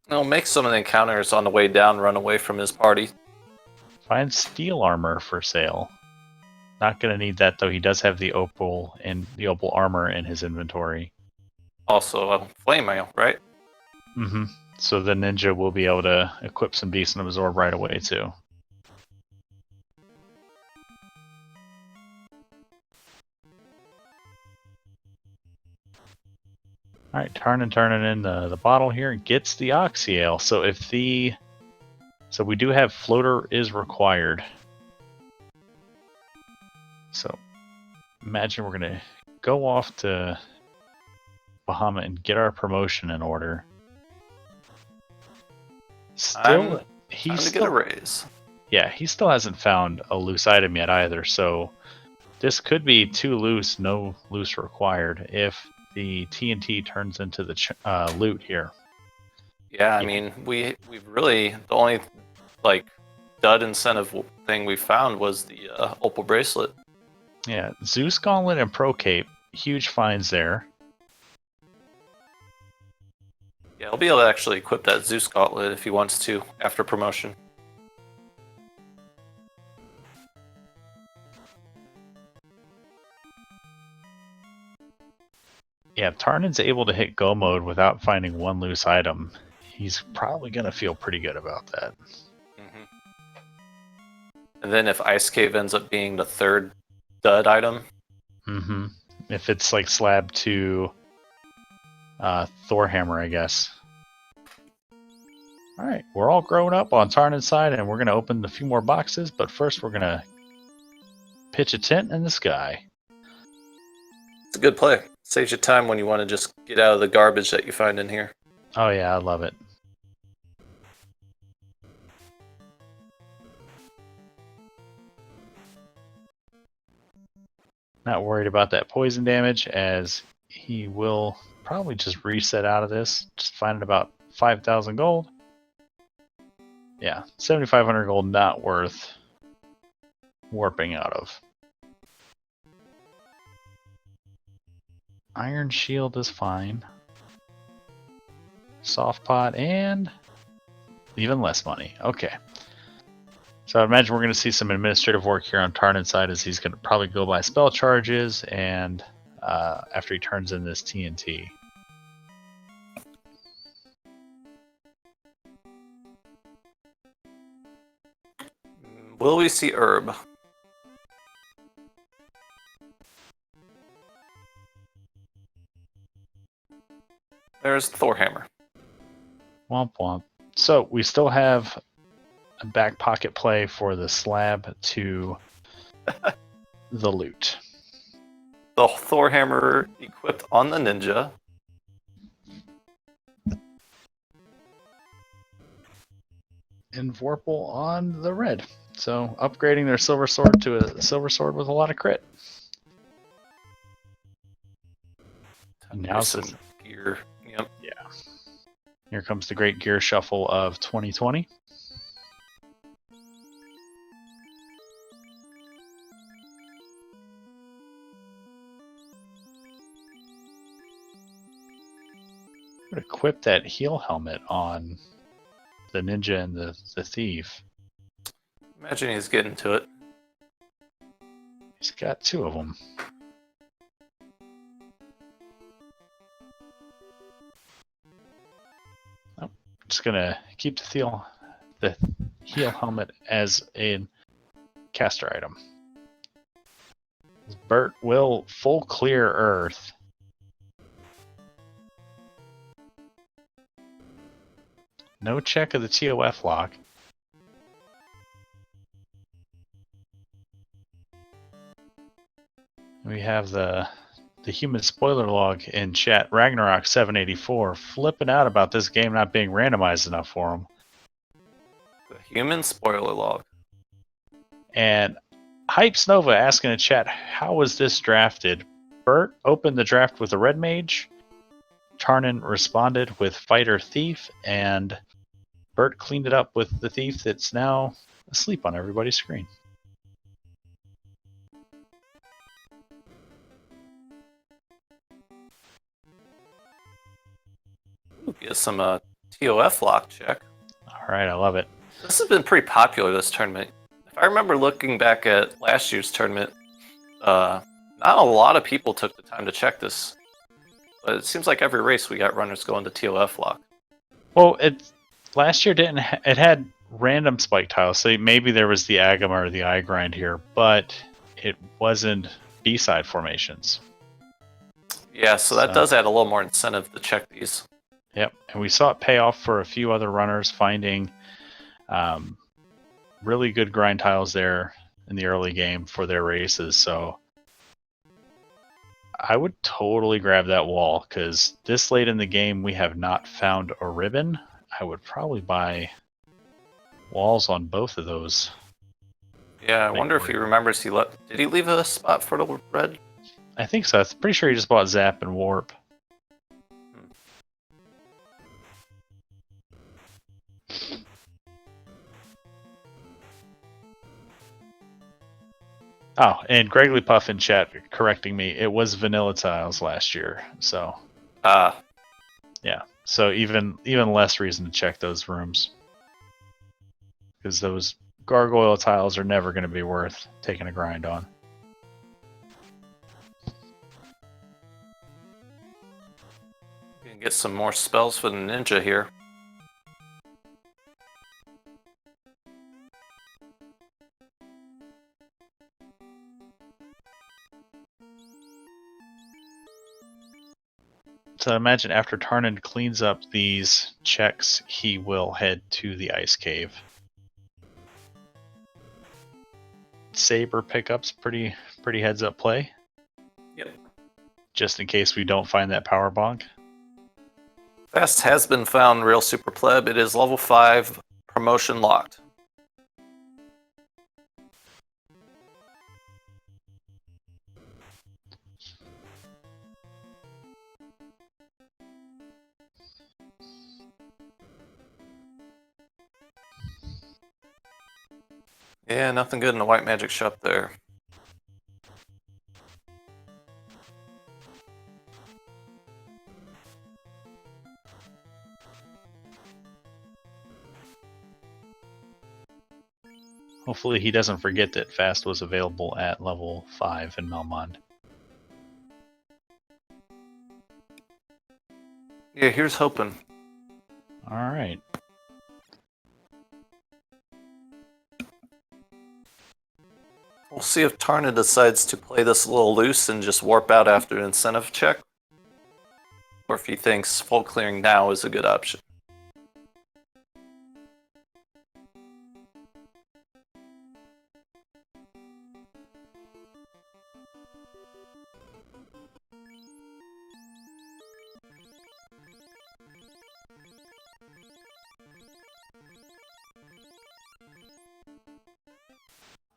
He'll make some of the encounters on the way down run away from his party. Find steel armor for sale. Not gonna need that though. He does have the opal and the opal armor in his inventory. Also, a flame mail, right? Mm-hmm. So the ninja will be able to equip some decent absorb right away too. Alright, turning in the bottle here, gets the oxyale. So we do have floater is required. So imagine we're gonna go off to Bahamut and get our promotion in order. Time to get a raise. Yeah, he still hasn't found a loose item yet either, so this could be too loose, no loose required, if the TNT turns into the loot here. Yeah, I mean, we've really, the only, like, dud incentive thing we found was the opal bracelet. Yeah, Zeus Gauntlet and Pro Cape, huge finds there. Yeah, he'll be able to actually equip that Zeus Gauntlet if he wants to after promotion. Yeah, if Tarnin's able to hit go mode without finding one loose item, he's probably going to feel pretty good about that. Mm-hmm. And then if Ice Cave ends up being the third dud item. Mm-hmm. If it's like slab to Thor Hammer, I guess. Alright, we're all grown up on Tarnin's side, and we're going to open a few more boxes, but first we're going to pitch a tent in the sky. It's a good play. Saves you time when you want to just get out of the garbage that you find in here. Oh yeah, I love it. Not worried about that poison damage, as he will probably just reset out of this. Just finding about 5,000 gold. Yeah, 7,500 gold not worth warping out of. Iron Shield is fine. Soft pot and even less money. Okay. So I imagine we're going to see some administrative work here on Tarnin's side, as he's going to probably go by spell charges and after he turns in this TNT. Will we see herb? There's Thor Hammer. Womp womp. So we still have a back pocket play for the slab to the loot. The Thor Hammer equipped on the ninja. And Vorpal on the red. So upgrading their silver sword to a silver sword with a lot of crit. Now some gear. Yep. Yeah. Here comes the great gear shuffle of 2020. I'm gonna equip that heal helmet on the ninja and the thief. Imagine he's getting to it. He's got two of them. Oh, just gonna keep the heal helmet as a caster item. Burt will full clear Earth. No check of the TOF lock. We have the human spoiler log in chat. Ragnarok 784 flipping out about this game not being randomized enough for him. The human spoiler log. And Hypes Nova asking in chat, how was this drafted? Burt opened the draft with a red mage. Tarnin responded with fighter thief, and Burt cleaned it up with the thief that's now asleep on everybody's screen. Get some TOF lock check. All right, I love it. This has been pretty popular, this tournament. If I remember looking back at last year's tournament, not a lot of people took the time to check this. But it seems like every race we got runners going to TOF lock. Well, last year didn't. It had random spike tiles, so maybe there was the Agama or the eye grind here, but it wasn't B-side formations. Yeah, so that does add a little more incentive to check these. Yep, and we saw it pay off for a few other runners finding really good grind tiles there in the early game for their races. So I would totally grab that wall, because this late in the game we have not found a ribbon. I would probably buy walls on both of those. Yeah, I wonder if he remembers did he leave a spot for the red? I think so. I'm pretty sure he just bought Zap and Warp. Oh, and Gregory Puff in chat correcting me. It was vanilla tiles last year, so. Yeah, so even less reason to check those rooms, because those gargoyle tiles are never going to be worth taking a grind on. Gonna get some more spells for the ninja here. So I imagine after Tarnan cleans up these checks, he will head to the ice cave. Saber pickups, pretty heads up play. Yep. Just in case we don't find that power bonk. Fast has been found, real super pleb. It is level 5, promotion locked. Yeah, nothing good in the white magic shop there. Hopefully he doesn't forget that Fast was available at level 5 in Melmond. Yeah, here's hoping. Alright. We'll see if Tarna decides to play this a little loose and just warp out after an incentive check, or if he thinks full clearing now is a good option.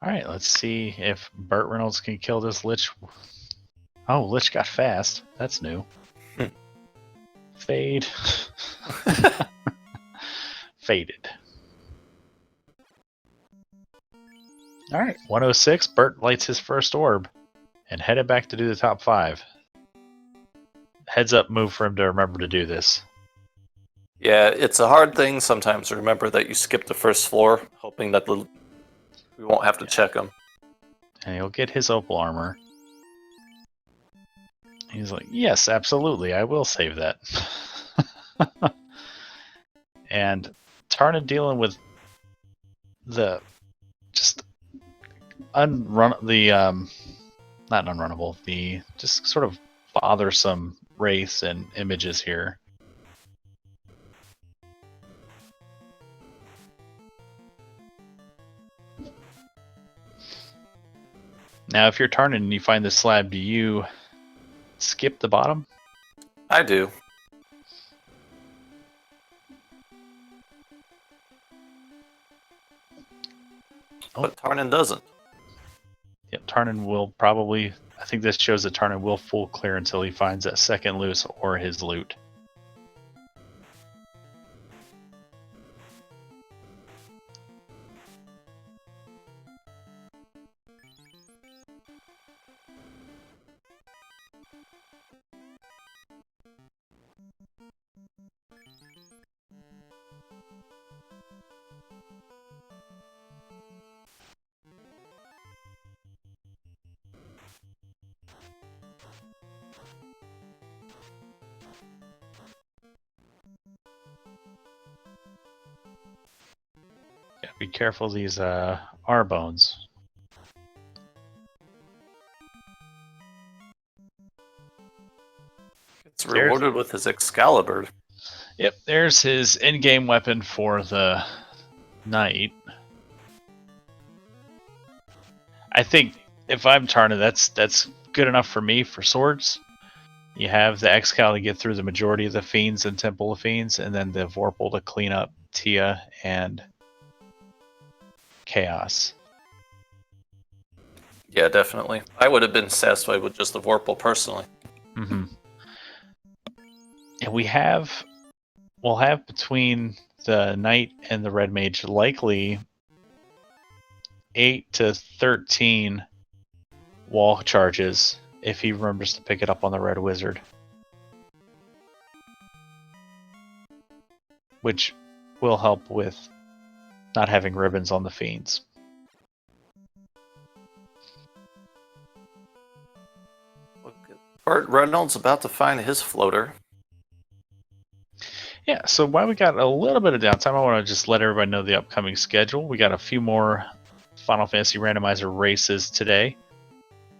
Alright, let's see if BurtReynoldz can kill this Lich. Oh, Lich got fast. That's new. Fade. Faded. Alright, 106. Burt lights his first orb and headed back to do the top 5. Heads up move for him to remember to do this. Yeah, it's a hard thing sometimes to remember that you skipped the first floor, hoping that we won't have to check them. And he'll get his opal armor. He's like, yes, absolutely, I will save that. And Tarna dealing with the just not unrunnable, the just sort of bothersome wraiths and images here. Now, if you're Tarnan and you find this slab, do you skip the bottom? I do. Oh. But Tarnan doesn't. Yeah, Tarnan will probably... I think this shows that Tarnan will full clear until he finds that second loose or his loot. Yeah, be careful of these R bones. It's rewarded with his Excalibur. Yep, there's his in-game weapon for the knight. I think if I'm Tarna, that's good enough for me for swords. You have the Excal to get through the majority of the fiends and Temple of Fiends, and then the Vorpal to clean up Tia and Chaos. Yeah, definitely. I would have been satisfied with just the Vorpal personally. Mm-hmm. And we'll have between the Knight and the Red Mage likely 8 to 13 wall charges if he remembers to pick it up on the Red Wizard. Which will help with not having ribbons on the fiends. BurtReynoldz about to find his floater. Yeah, so while we got a little bit of downtime, I want to just let everybody know the upcoming schedule. We got a few more Final Fantasy Randomizer races today.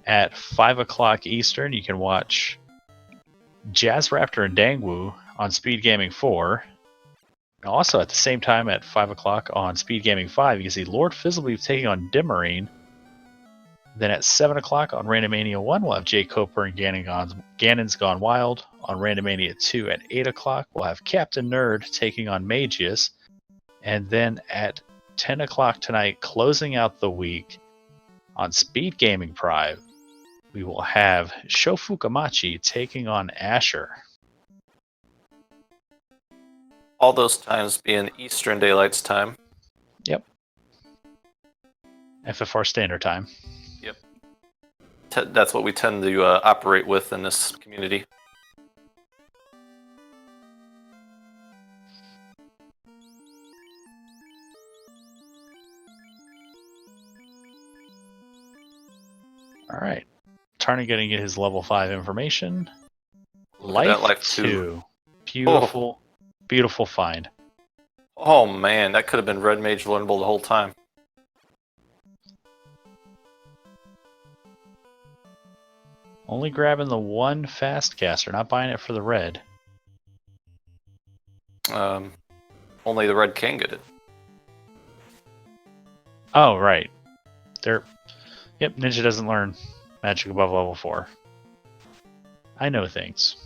At 5 o'clock Eastern, you can watch Jazz Raptor and Dangwoo on Speed Gaming 4. And also at the same time at 5 o'clock on Speed Gaming 5, you can see Lord Fizzlebeef taking on Dimmarine. Then at 7 o'clock on Randomania 1, we'll have Jay Coper and Ganon's Gone Wild. On Randomania 2 at 8 o'clock, we'll have Captain Nerd taking on Magius. And then at 10 o'clock tonight, closing out the week, on Speed Gaming Prime, we will have Shofukamachi taking on Asher. All those times being Eastern Daylight's time. Yep. FFR Standard Time. Yep. That's what we tend to operate with in this community. Alright. Tarny going to get his level 5 information. Life 2. Beautiful, beautiful find. Oh man, that could have been Red Mage learnable the whole time. Only grabbing the one fast caster, not buying it for the red. Only the Red can get it. Oh, right. Yep, Ninja doesn't learn magic above level 4. I know things.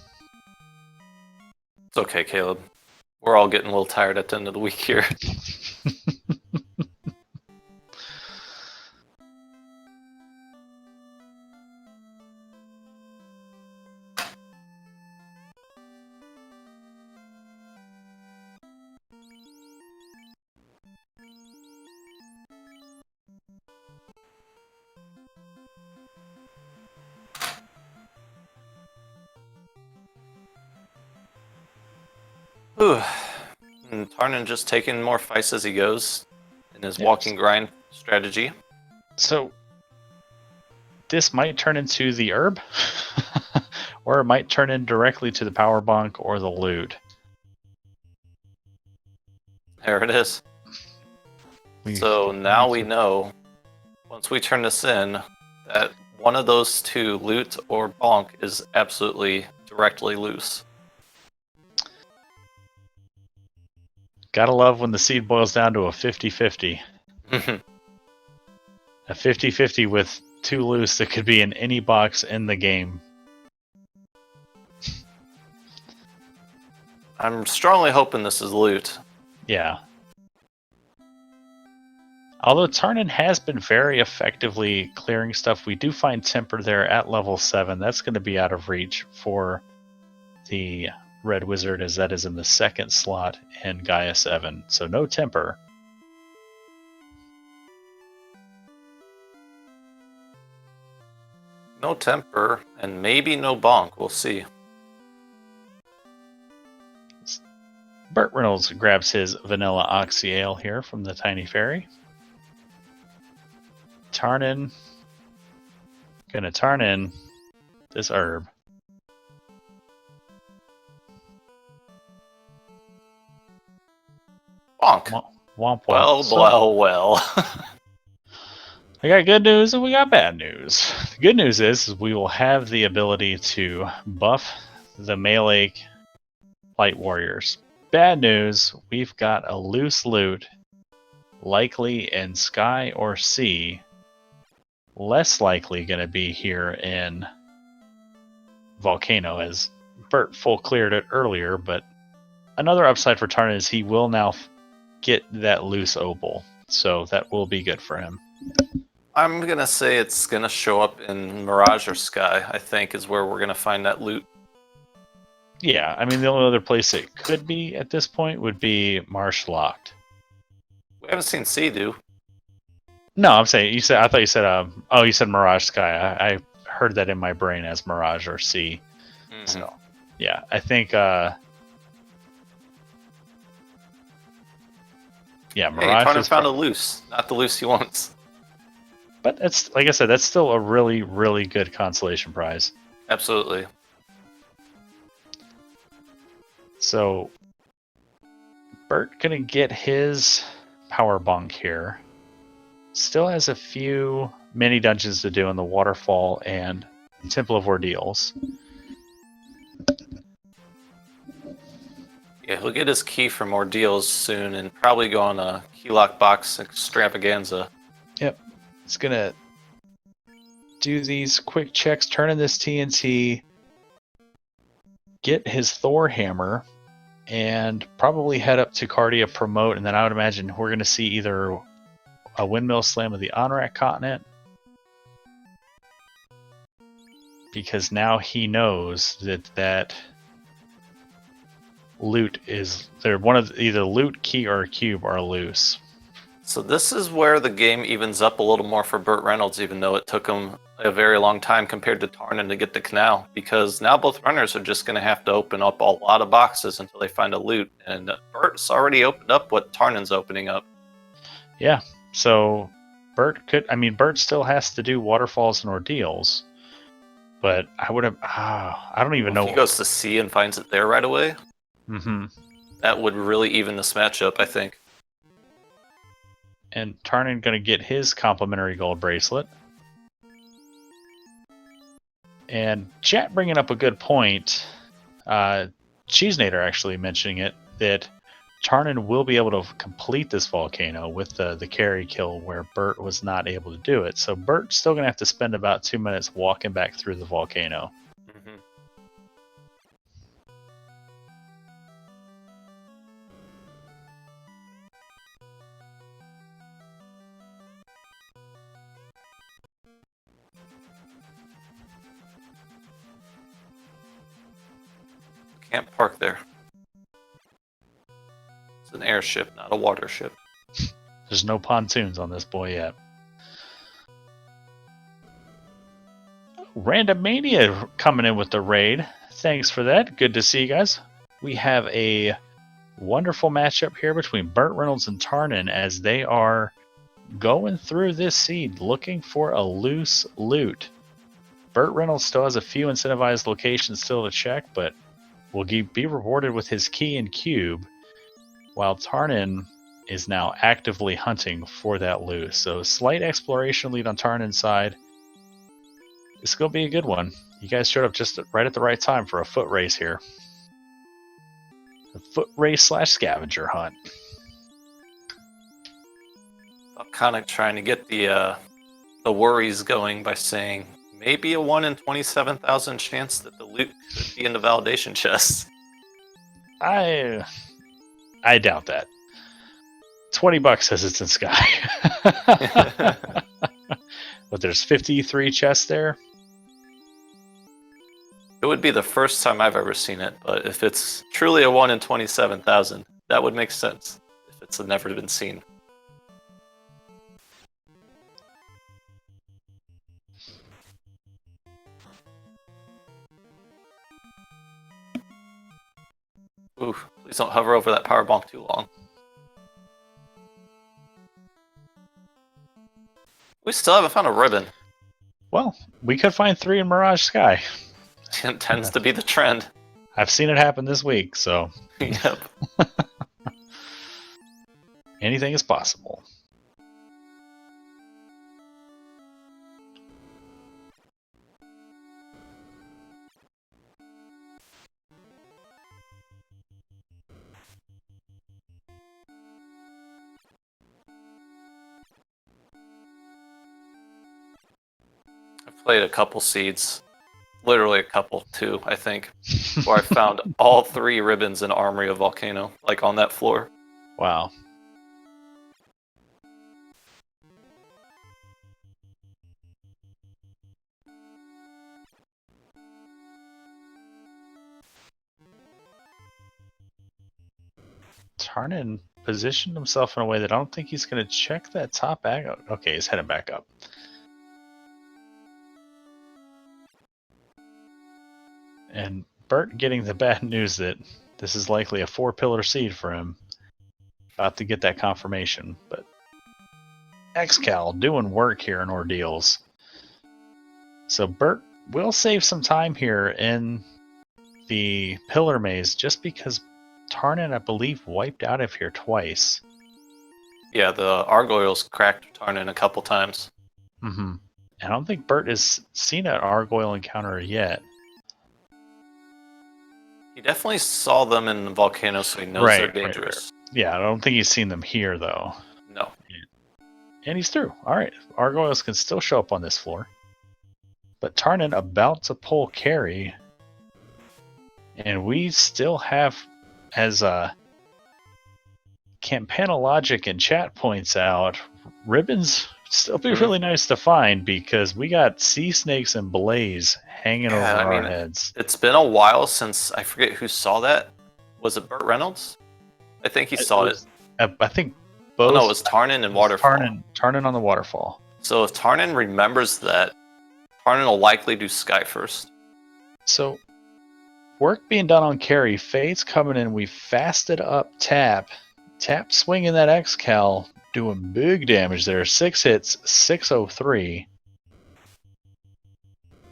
It's okay, Caleb. We're all getting a little tired at the end of the week here. And Tarnan just taking more fights as he goes in his walking grind strategy. So, this might turn into the herb, or it might turn in directly to the power bonk or the loot. There it is. So now we know, once we turn this in, that one of those two, loot or bonk, is absolutely directly loose. Gotta love when the seed boils down to a 50-50. A 50-50 with two loose that could be in any box in the game. I'm strongly hoping this is loot. Yeah. Although Tarnin has been very effectively clearing stuff, we do find Temper there at level 7. That's going to be out of reach for the Red Wizard, as that is in the second slot in Gaia 7. So no Temper. No Temper, and maybe no bonk. We'll see. BurtReynoldz grabs his vanilla oxy ale here from the Tiny Fairy. Tarnin gonna turn in this herb. Bonk. Womp womp. Well, So, well. I got good news and we got bad news. The good news is we will have the ability to buff the melee light warriors. Bad news, we've got a loose loot, likely in Sky or Sea. Less likely going to be here in Volcano, as Burt full cleared it earlier, but another upside for Tarnin is he will now get that loose opal, so that will be good for him. I'm gonna say it's gonna show up in Mirage or Sky, I think, is where we're gonna find that loot. Yeah, I mean, the only other place it could be at this point would be Marsh Locked. We haven't seen Sea, do? No, I'm saying, I thought you said, you said Mirage Sky. I heard that in my brain as Mirage or Sea. Mm-hmm. So, yeah, I think, Mirage Tarnin found a loose, not the loose he wants. But it's, like I said, that's still a really, really good consolation prize. Absolutely. So, Burt gonna get his power bunk here. Still has a few mini dungeons to do in the Waterfall and Temple of Ordeals. Yeah, he'll get his key from Ordeals soon and probably go on a keylock box extravaganza. Yep. It's gonna do these quick checks, turn in this TNT, get his Thor hammer, and probably head up to Cardia promote, and then I would imagine we're gonna see either a windmill slam of the Onrak continent, because now he knows that loot is there. One of either loot, key, or a cube are loose. So this is where the game evens up a little more for BurtReynoldz, even though it took him a very long time compared to Tarnin to get the canal, because now both runners are just going to have to open up a lot of boxes until they find a loot, and Burt's already opened up what Tarnin's opening up. Yeah, so Burt still has to do waterfalls and ordeals, but I would have, I don't even know. If he goes to Sea and finds it there right away, that would really even this matchup, I think. And Tarnin going to get his complimentary gold bracelet. And chat bringing up a good point. Cheesenator actually mentioning it, that Tarnin will be able to complete this volcano with the carry kill where Burt was not able to do it. So Burt's still going to have to spend about 2 minutes walking back through the volcano. Can't park there. It's an airship, not a water ship. There's no pontoons on this boy yet. Randomizer coming in with the raid. Thanks for that. Good to see you guys. We have a wonderful matchup here between BurtReynoldz and Tarnin as they are going through this seed looking for a loose loot. BurtReynoldz still has a few incentivized locations still to check, but will be rewarded with his key and cube, while Tarnin is now actively hunting for that loot. So slight exploration lead on Tarnin's side. It's going to be a good one. You guys showed up just right at the right time for a foot race here. A foot race / scavenger hunt. I'm kind of trying to get the worries going by saying maybe a 1 in 27,000 chance that the loot could be in the validation chest. I doubt that. $20 says it's in Sky. But there's 53 chests there. It would be the first time I've ever seen it, but if it's truly a 1 in 27,000, that would make sense if it's never been seen. Ooh, Please don't hover over that power bonk too long. We still haven't found a ribbon. Well, we could find 3 in Mirage Sky. It tends to be the trend. I've seen it happen this week, so Yep. anything is possible. I've played a couple seeds. Literally a couple, too, I think. Where I found all 3 ribbons in Armory of Volcano, like on that floor. Wow. Tarnin positioned himself in a way that I don't think he's going to check that top bag. Okay, he's heading back up. And Burt getting the bad news that this is likely a 4-pillar seed for him. About to get that confirmation, but Xcal doing work here in Ordeals. So Burt will save some time here in the pillar maze just because Tarnin, I believe, wiped out of here twice. Yeah, the Argoyles cracked Tarnin a couple times. Mm-hmm. I don't think Burt has seen an Argoyle encounter yet. He definitely saw them in the volcano, so he knows they're dangerous. Right. Yeah, I don't think he's seen them here, though. No. And he's through. All right, Argoyles can still show up on this floor. But Tarnin about to pull carry. And we still have, as Campanologic in chat points out, ribbons still be really nice to find because we got sea snakes and blaze hanging over our heads. It's been a while since, I forget who saw that. Was it BurtReynoldz? I think he saw it. I think both. Oh, no, it was Tarnin and Waterfall. Tarnin on the Waterfall. So if Tarnin remembers that, Tarnin will likely do Sky first. So, work being done on carry. Fade's coming in. We fasted up Tap. Tap swinging that Xcal, doing big damage there. 6 hits, 603.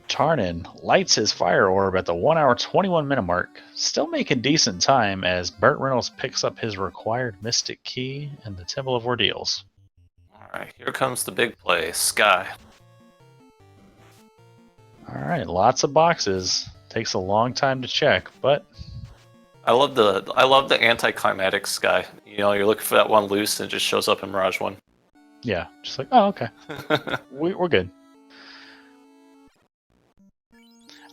Tarnin lights his fire orb at the 1 hour 21 minute mark, still making decent time as BurtReynoldz picks up his required Mystic Key and the Temple of Ordeals. Alright, here comes the big play, Sky. Alright, lots of boxes. Takes a long time to check, but I love the anticlimactic Sky. You know, you're looking for that one loose and it just shows up in Mirage 1. Yeah, just like, oh, okay. We're good.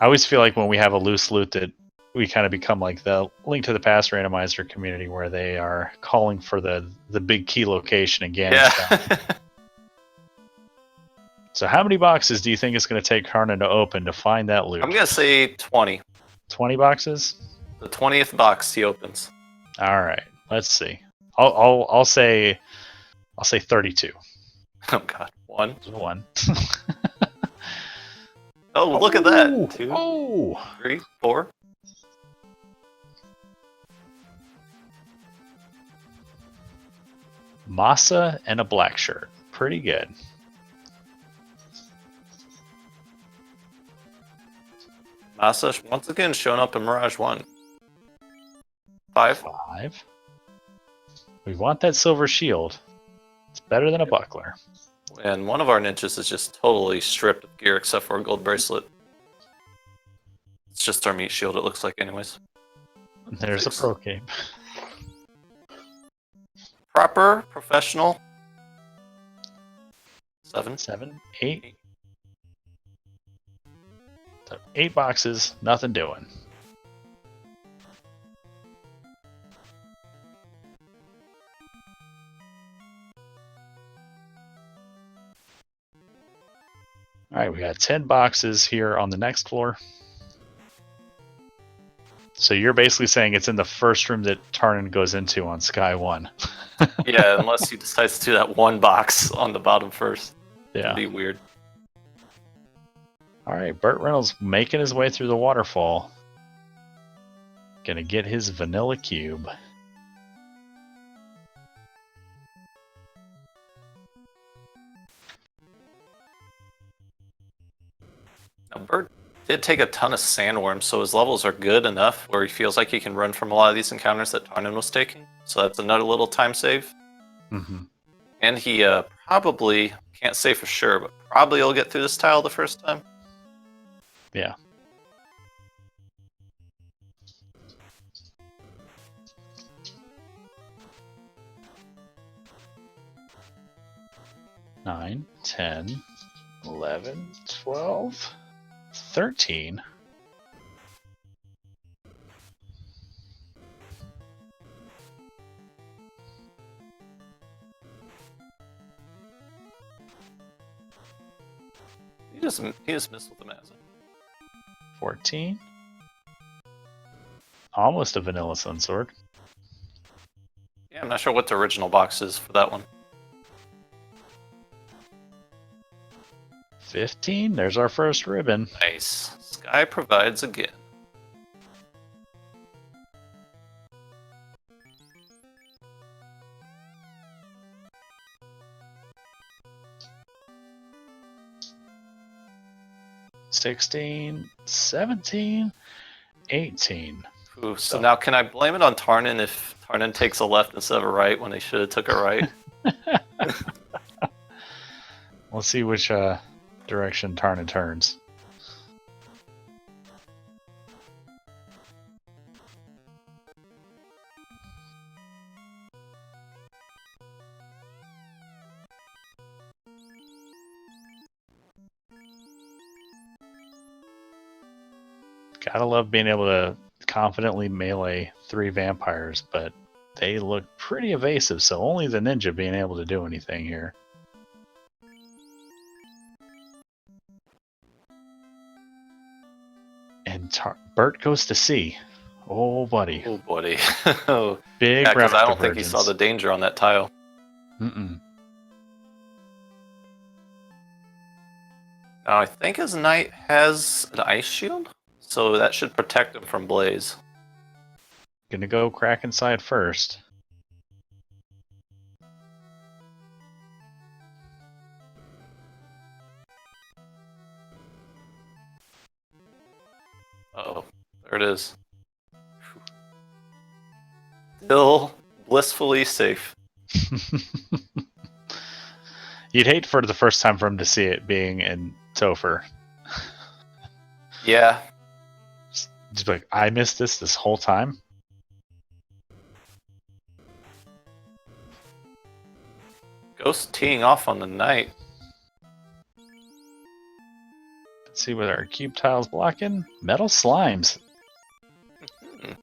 I always feel like when we have a loose loot that we kind of become like the Link to the Past randomizer community where they are calling for the big key location again. Yeah. So how many boxes do you think it's going to take Tarnin to open to find that loot? I'm going to say 20. 20 boxes? The 20th box he opens. All right, let's see. I'll say 32. Oh god, 1. 1. Oh, look at that. 2, 3, 4. Masa and a black shirt. Pretty good. Masa once again showing up in Mirage 1. 5. We want that silver shield. It's better than a buckler. And one of our ninjas is just totally stripped of gear except for a gold bracelet. It's just our meat shield, it looks like, anyways. There's 6. A pro cape. Proper, professional. 7. 8. So 8 boxes, nothing doing. Alright, we got 10 boxes here on the next floor. So you're basically saying it's in the first room that Tarnin goes into on Sky 1. Yeah, unless he decides to do that one box on the bottom first. Yeah. It'd be weird. Alright, BurtReynoldz making his way through the waterfall. Gonna get his vanilla cube. Now, Bert did take a ton of sandworms, so his levels are good enough where he feels like he can run from a lot of these encounters that Tarnin was taking. So that's another little time save. Mm-hmm. And he probably, can't say for sure, but probably will get through this tile the first time. Yeah. Nine, 10, 11, 12, 13. He just missed with the Mazza. 14. Almost a vanilla sun sword. Yeah, I'm not sure what the original box is for that one. 15. There's our first ribbon. Nice. Sky provides again. $16, 17, 18. Ooh, so now can I blame it on Tarnin if Tarnin takes a left instead of a right when they should have took a right? We'll see which direction Tarnin turns. Gotta love being able to confidently melee 3 vampires, but they look pretty evasive, so only the ninja being able to do anything here. And Bert goes to C. Oh, buddy. Oh, buddy. Big yeah, because route I don't think he saw the danger on that tile. Mm-mm. Now, I think his knight has an ice shield, so that should protect him from Blaze. Gonna go crack inside first. Uh-oh. There it is. Still blissfully safe. You'd hate for the first time for him to see it being in Topher. Yeah. Just like, I missed this whole time? Ghost teeing off on the knight. Let's see what our cube tile's blocking. Metal slimes. Of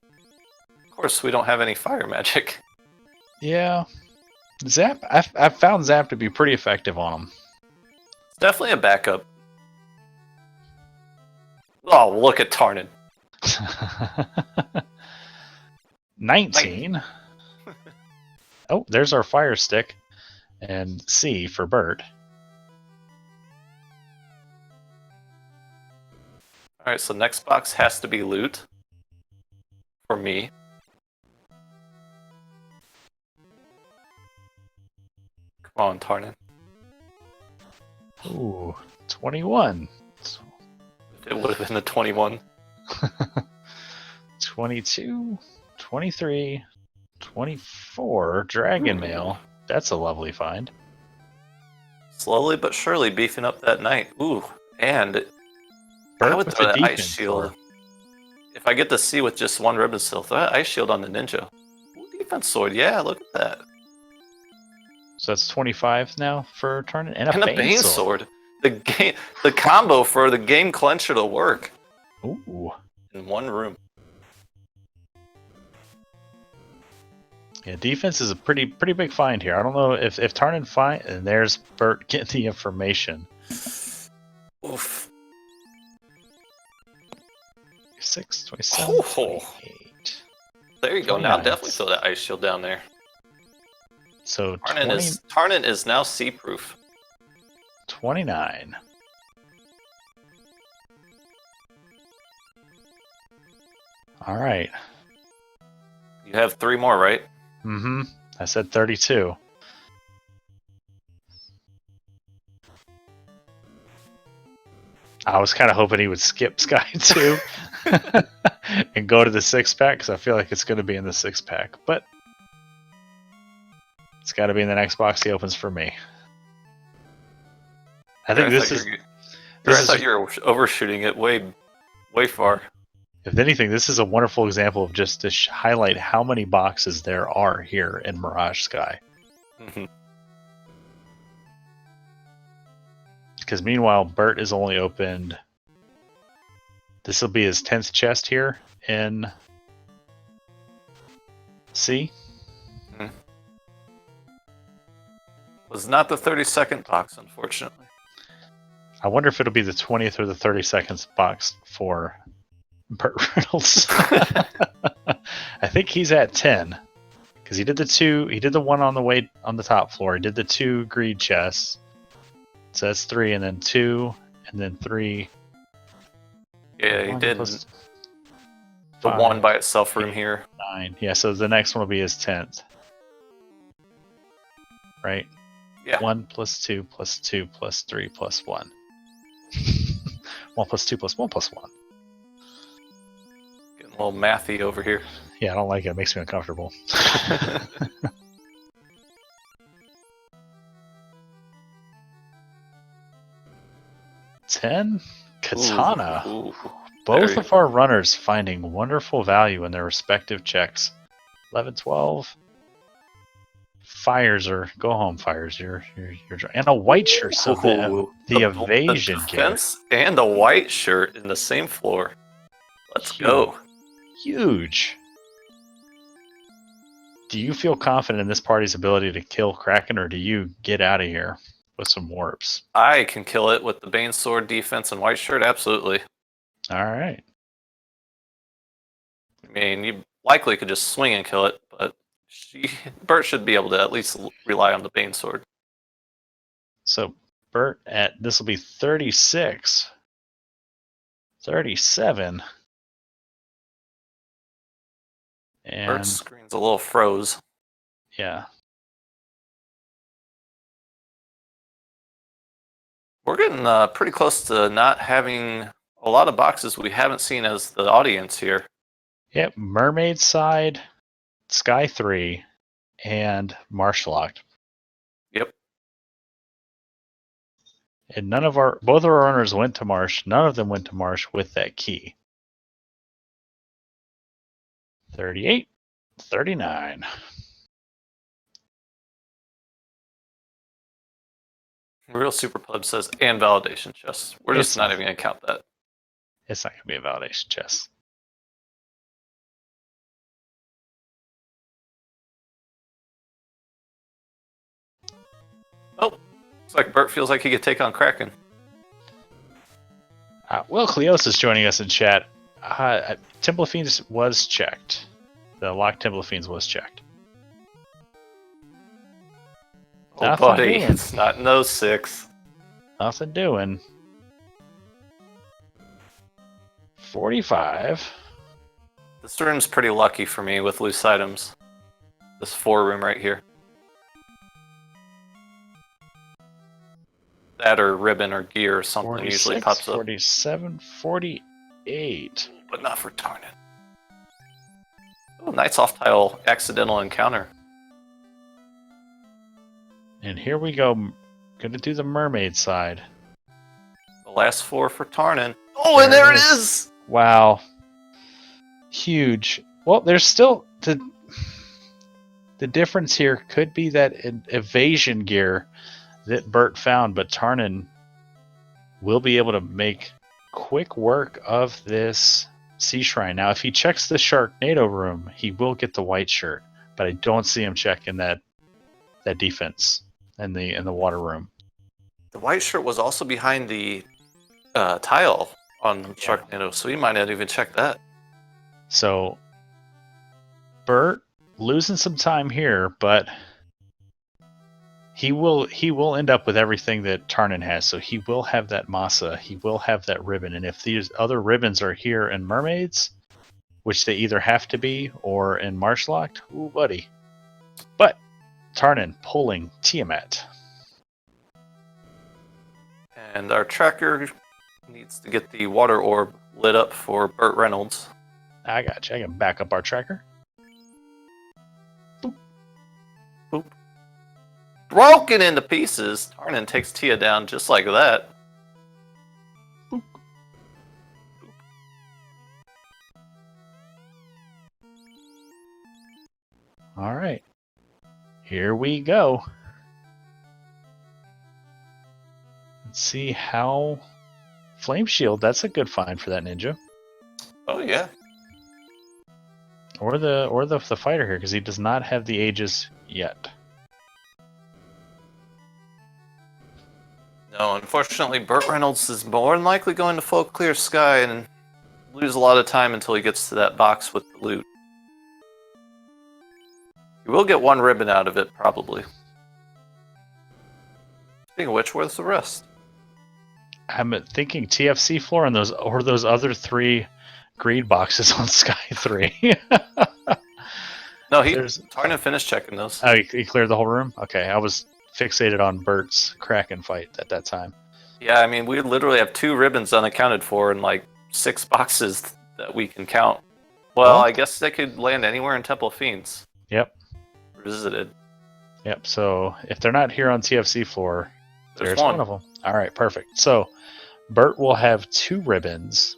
course, we don't have any fire magic. Yeah. Zap, I've found Zap to be pretty effective on him. It's definitely a backup. Oh, look at Tarnin. 19. Oh, there's our fire stick. And C for Bert. Alright, so next box has to be loot. For me. Come on, Tarnin. Ooh, 21. It would have been the 21. 22, 23, 24. Dragon Mail. That's a lovely find. Slowly but surely beefing up that knight. Ooh, and Bert I would with throw the that ice defense shield. sword. If I get to see with just one ribbon still, throw that ice shield on the ninja. Ooh, defense sword, yeah, look at that. So that's 25 now for Tarnin. And a Bane sword. The combo for the game clencher to work. Ooh. In one room. Yeah, defense is a pretty big find here. I don't know if Tarnin find, and there's Bert getting the information. Oof. 26, 27, Oh. 28. There you go. 29. Now definitely throw that ice shield down there. So Tarnin is now sea-proof. 29. All right. You have 3 more, right? Mm-hmm. I said 32. I was kind of hoping he would skip Sky 2 and go to the 6-pack because I feel like it's going to be in the 6-pack. But it's got to be in the next box he opens for me. I think this is... I thought you were overshooting it way far. If anything, this is a wonderful example of just to highlight how many boxes there are here in Mirage Sky. Because meanwhile, Burt is only opened... This will be his 10th chest here in C. Was not the 32nd box, unfortunately. I wonder if it'll be the 20th or the 32nd box for BurtReynoldz. I think he's at 10 because he did the 2. He did the one on the way on the top floor. He did the 2 greed chests. So that's 3, and then 2, and then 3. Yeah, he did the 1 by itself room here. 9. Yeah, so the next one will be his 10th. Right? Yeah. 1 plus 2 plus 2 plus 3 plus 1. 1 plus 2 plus 1 plus 1. Getting a little mathy over here. Yeah, I don't like it. It makes me uncomfortable. 10? Katana. Ooh. Both of our runners finding wonderful value in their respective checks. 11, 12. Fires are go home. Fires, you're and a white shirt. So the evasion defense and a white shirt in the same floor. Let's go. Huge. Do you feel confident in this party's ability to kill Kraken, or do you get out of here with some warps? I can kill it with the Bane Sword defense and white shirt, absolutely. All right. I mean, you likely could just swing and kill it, but Burt should be able to at least rely on the Bane Sword. So Burt this will be 36. 37. And Burt's screen's a little froze. Yeah. We're getting pretty close to not having a lot of boxes we haven't seen as the audience here. Yep, Mermaid side, Sky 3, and Marsh locked. Yep. And both of our runners went to Marsh. None of them went to Marsh with that key. 38, 39. Real Super Pub says, and validation chests. We're just not even going to count that. It's not going to be a validation chest. Oh, looks like Burt feels like he could take on Kraken. Will Cleos is joining us in chat. Temple of Fiends was checked. The locked Temple of Fiends was checked. Oh, nothing buddy, doing. It's not in those 6. Nothing doing. 45. This room's pretty lucky for me with loose items. This 4 room right here. That or ribbon or gear or something 46, usually pops up. 47, 48. But not for Tarnin. Oh, Knight's off tile accidental encounter. And here we go. Gonna do the mermaid side. The last 4 for Tarnin. Oh, and there it is! Wow. Huge. Well, there's still the difference here could be that evasion gear that Burt found, but Tarnin will be able to make quick work of this Sea Shrine. Now, if he checks the Sharknado room, he will get the white shirt, but I don't see him checking that defense in the water room. The white shirt was also behind the tile on Sharknado, so he might not even check that. So, Burt losing some time here, but he will end up with everything that Tarnin has. So he will have that masa, he will have that ribbon, and if these other ribbons are here in Mermaids, which they either have to be or in Marsh Locked. Ooh, buddy. But Tarnin pulling Tiamat. And our tracker needs to get the water orb lit up for BurtReynoldz. I got you. I can back up our tracker. Boop. Boop. Broken into pieces. Tarnin takes Tia down just like that. Boop. All right. Here we go. Let's see how... Flame Shield, that's a good find for that ninja. Oh, yeah. Or the fighter here, because he does not have the Aegis yet. No, unfortunately, BurtReynoldz is more than likely going to full clear sky and lose a lot of time until he gets to that box with the loot. He will get one ribbon out of it, probably. Speaking of which, where's the rest? I'm thinking TFC floor and those other 3 greed boxes on Sky 3. No, Tarnin finished checking those. Oh, he cleared the whole room? Okay, I was fixated on Bert's Kraken fight at that time. Yeah, I mean, we literally have 2 ribbons unaccounted for and like 6 boxes that we can count. Well, I guess they could land anywhere in Temple of Fiends. Yep. Visited. Yep, so if they're not here on TFC floor, there's one of them. All right, perfect. So Bert will have 2 ribbons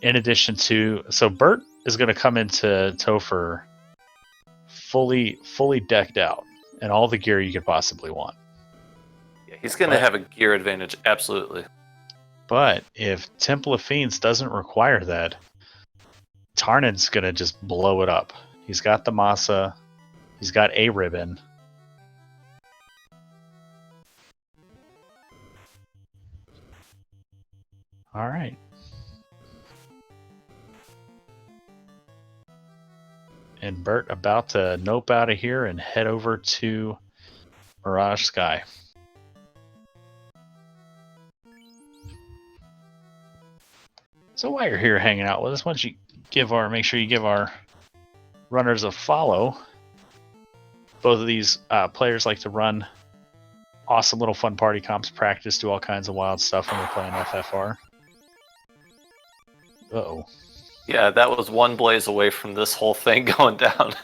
in addition to... So Bert is going to come into Topher fully decked out and all the gear you could possibly want. Yeah, he's going to have a gear advantage, absolutely. But if Temple of Fiends doesn't require that, Tarnin's going to just blow it up. He's got the Masa. He's got a ribbon. All right. And Bert about to nope out of here and head over to Mirage Sky. So while you're here hanging out with us, why don't you make sure you give our runners a follow. Both of these players like to run awesome little fun party comps, practice, do all kinds of wild stuff when they're playing FFR. Uh-oh. Yeah, that was one blaze away from this whole thing going down.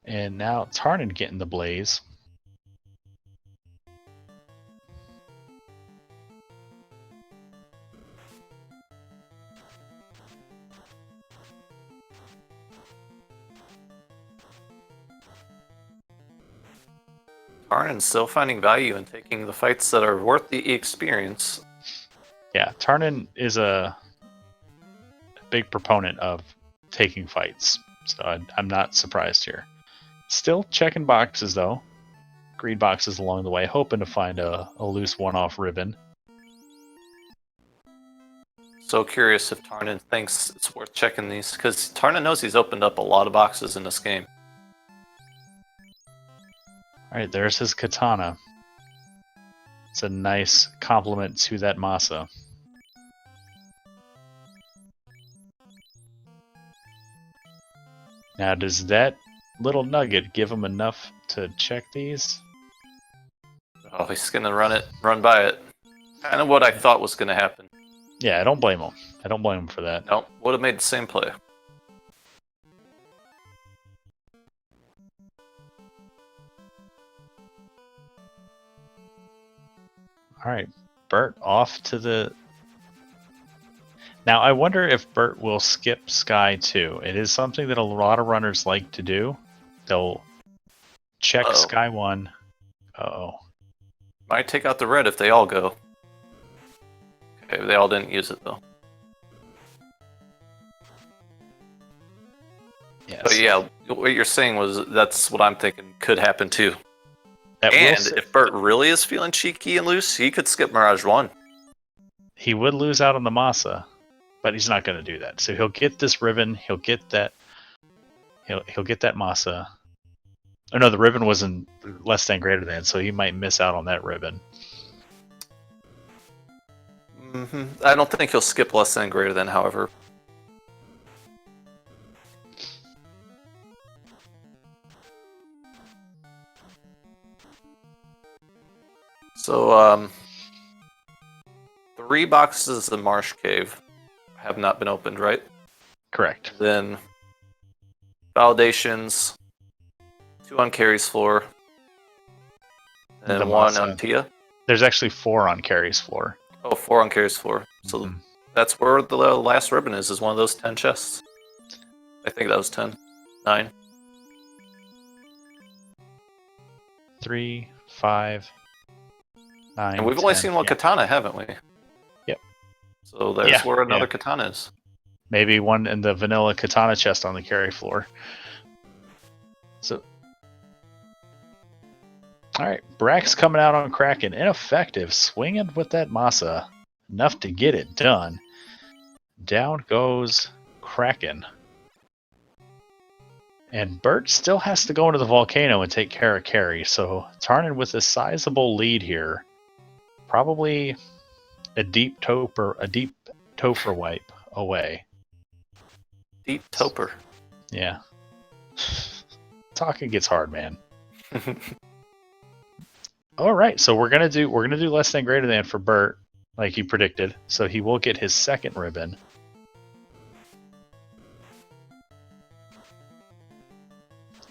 And now Tarnin getting the blaze. Tarnin's still finding value in taking the fights that are worth the experience. Yeah, Tarnin is a big proponent of taking fights, so I'm not surprised here. Still checking boxes, though. Greed boxes along the way, hoping to find a loose one-off ribbon. So curious if Tarnin thinks it's worth checking these, because Tarnin knows he's opened up a lot of boxes in this game. Alright, there's his katana. It's a nice compliment to that Masa. Now, does that little nugget give him enough to check these? Oh, he's gonna run by it. Kind of what I thought was gonna happen. Yeah, I don't blame him. I don't blame him for that. Nope, would have made the same play. Alright, Bert off to the... Now, I wonder if Bert will skip Sky 2. It is something that a lot of runners like to do. They'll check Sky 1. Uh-oh. Might take out the red if they all go. Okay, they all didn't use it, though. Yes. But yeah, what you're saying was that's what I'm thinking could happen, too. And if Bert really is feeling cheeky and loose, he could skip Mirage 1. He would lose out on the Masa, but he's not going to do that. So he'll get this ribbon. He'll get that. He'll get that Masa. Oh no, the ribbon was in less than greater than, so he might miss out on that ribbon. I don't think he'll skip less than greater than, however. So, 3 boxes of Marsh Cave have not been opened, right? Correct. Then Validations, 2 on Carrie's floor, and The 1 Masa. on Tia. There's actually 4 on Carrie's floor. Oh, 4 on Carrie's floor. So that's where the last ribbon is one of those 10 chests. I think that was 10. 9. 3, 5, 9. And we've only 10. seen one katana, haven't we? Yep. So there's where another katana is. Maybe one in the vanilla katana chest on the Carrie floor. So, all right, Brack's coming out on Kraken, ineffective, swinging with that Masa, enough to get it done. Down goes Kraken. And Burt still has to go into the volcano and take care of Carrie, so Tarnin with a sizable lead here. Probably a deep Topher wipe away. Deep Topher. Yeah. Talking gets hard, man. All right, so we're gonna do less than greater than for Burt, like he predicted. So he will get his second ribbon.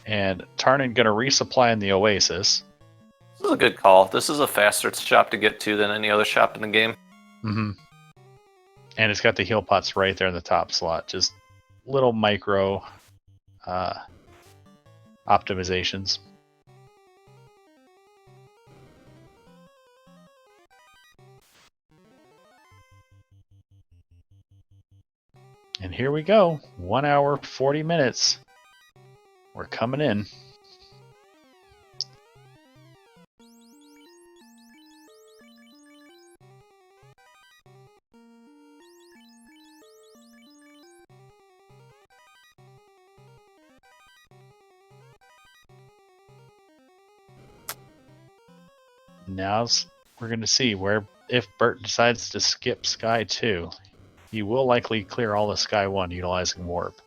And Tarnin gonna resupply in the Oasis. This is a good call. This is a faster shop to get to than any other shop in the game. Mm-hmm. And it's got the heal pots right there in the top slot. Just little micro optimizations. And here we go. 1 hour, 40 minutes. We're coming in. Now we're going to see where if Burt decides to skip Sky 2. He will likely clear all of Sky 1 utilizing Warp.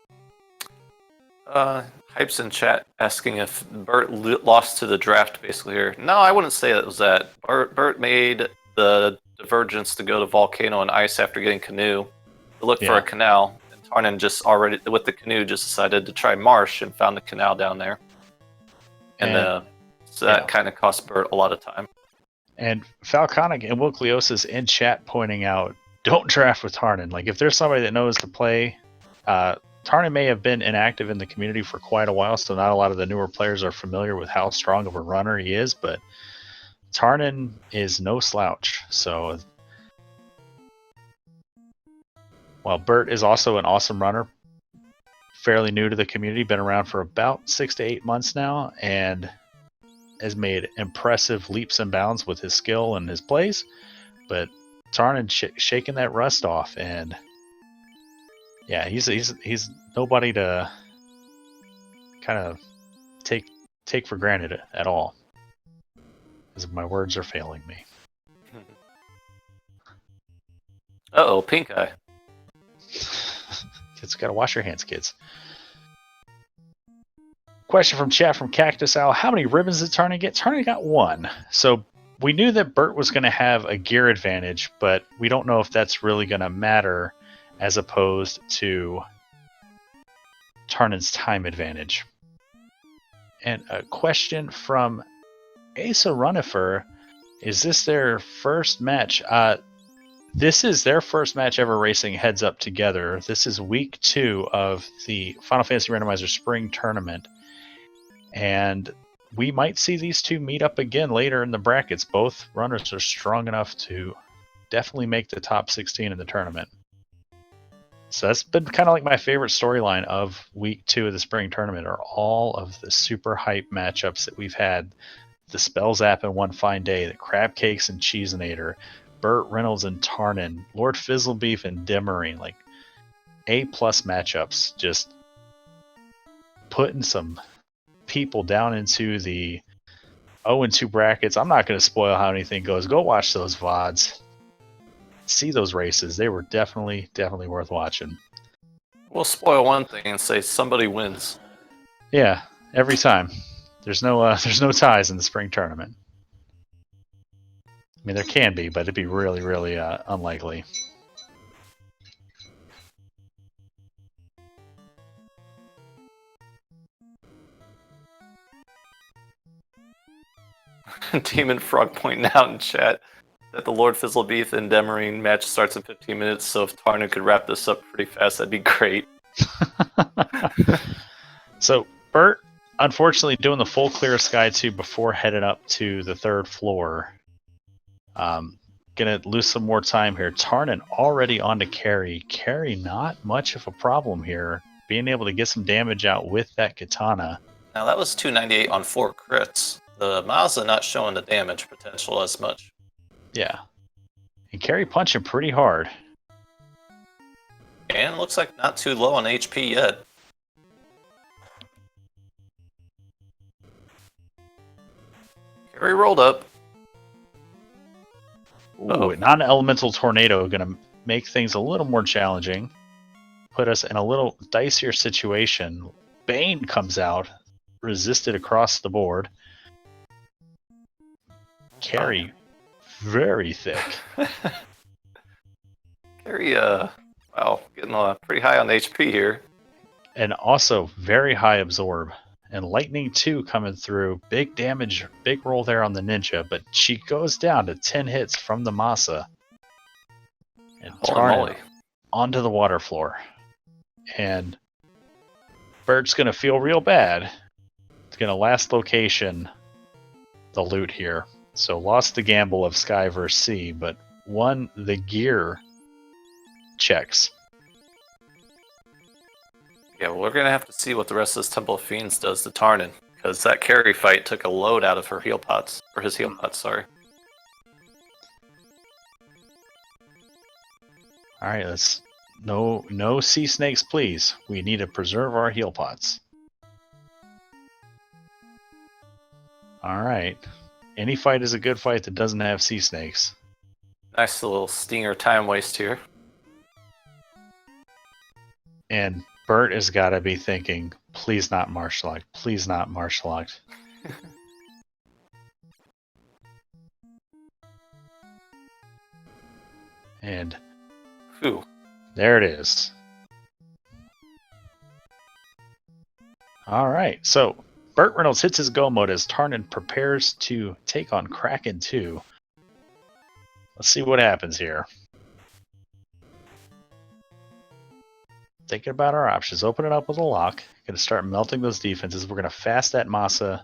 Hypes in chat asking if Burt lost to the draft basically here. No, I wouldn't say that was that. Burt made the divergence to go to Volcano and Ice after getting Canoe to look for a canal. And Tarnin just already, with the Canoe, just decided to try Marsh and found the canal down there. And so that kind of cost Burt a lot of time. And Falconic and Wilkliosis in chat pointing out, don't draft with Tarnin. Like, if there's somebody that knows to play, Tarnin may have been inactive in the community for quite a while, so not a lot of the newer players are familiar with how strong of a runner he is, but Tarnin is no slouch. So, while Burt is also an awesome runner, fairly new to the community, been around for about 6 to 8 months now, and has made impressive leaps and bounds with his skill and his plays, but Tarnin shaking that rust off, and yeah, he's nobody to kind of take for granted at all, because my words are failing me. Uh-oh, pink eye. Kids gotta wash your hands, kids. Question from chat from Cactus Owl. How many ribbons did Tarnin get? Tarnin got 1. So we knew that Burt was going to have a gear advantage, but we don't know if that's really going to matter as opposed to Tarnin's time advantage. And a question from Asa Runifer. Is this their first match? This is their first match ever racing heads up together. This is week 2 of the Final Fantasy Randomizer Spring Tournament. And we might see these two meet up again later in the brackets. Both runners are strong enough to definitely make the top 16 in the tournament. So that's been kind of like my favorite storyline of week 2 of the spring tournament, are all of the super hype matchups that we've had. The Spell Zap and One Fine Day, the Crab Cakes and Cheeseinator, BurtReynoldz and Tarnin, Lord Fizzlebeef and Dimmerine, like A+ matchups, just putting some people down into the 0-2 brackets. I'm not going to spoil how anything goes. Go watch those VODs. see those races. They were definitely worth watching. We'll spoil one thing and say somebody wins. Yeah, every time. There's no ties in the spring tournament. I mean, there can be, but it'd be really unlikely. Demon Frog pointing out in chat that the Lord Fizzlebeath and Demarine match starts in 15 minutes, so if Tarna could wrap this up pretty fast, that'd be great. So, Burt, unfortunately, doing the full clear of Sky 2 before heading up to the 3rd floor. Gonna lose some more time here. Tarnan already on to Carry. Carry, not much of a problem here. Being able to get some damage out with that katana. Now, that was 298 on 4 crits. The Mazda not showing the damage potential as much. Yeah. And Carry punching pretty hard. And looks like not too low on HP yet. Carry rolled up. Ooh, non-elemental tornado going to make things a little more challenging. Put us in a little dicier situation. Bane comes out, resisted across the board. Carry, very thick. Carry, wow, getting pretty high on HP here. And also very high absorb. And Lightning 2 coming through. Big damage, big roll there on the Ninja, but she goes down to 10 hits from the Masa. And Tarna onto the water floor. And Bert's going to feel real bad. It's going to last location the loot here. So lost the gamble of Sky versus Sea, but won the gear checks. Yeah, well, we're going to have to see what the rest of this Temple of Fiends does to Tarnan, because that carry fight took a load out of her heal pots, or his heal pots, sorry. Alright, let's... No sea snakes, please. We need to preserve our heal pots. Alright. Any fight is a good fight that doesn't have sea snakes. Nice little stinger time waste here. And Bert has got to be thinking, please not martial act. Please not martial act. And Whew. There it is. Alright, so BurtReynoldz hits his go mode as Tarnan prepares to take on Kraken 2. Let's see what happens here. Thinking about our options. Open it up with a lock. Going to start melting those defenses. We're going to fast that Masa.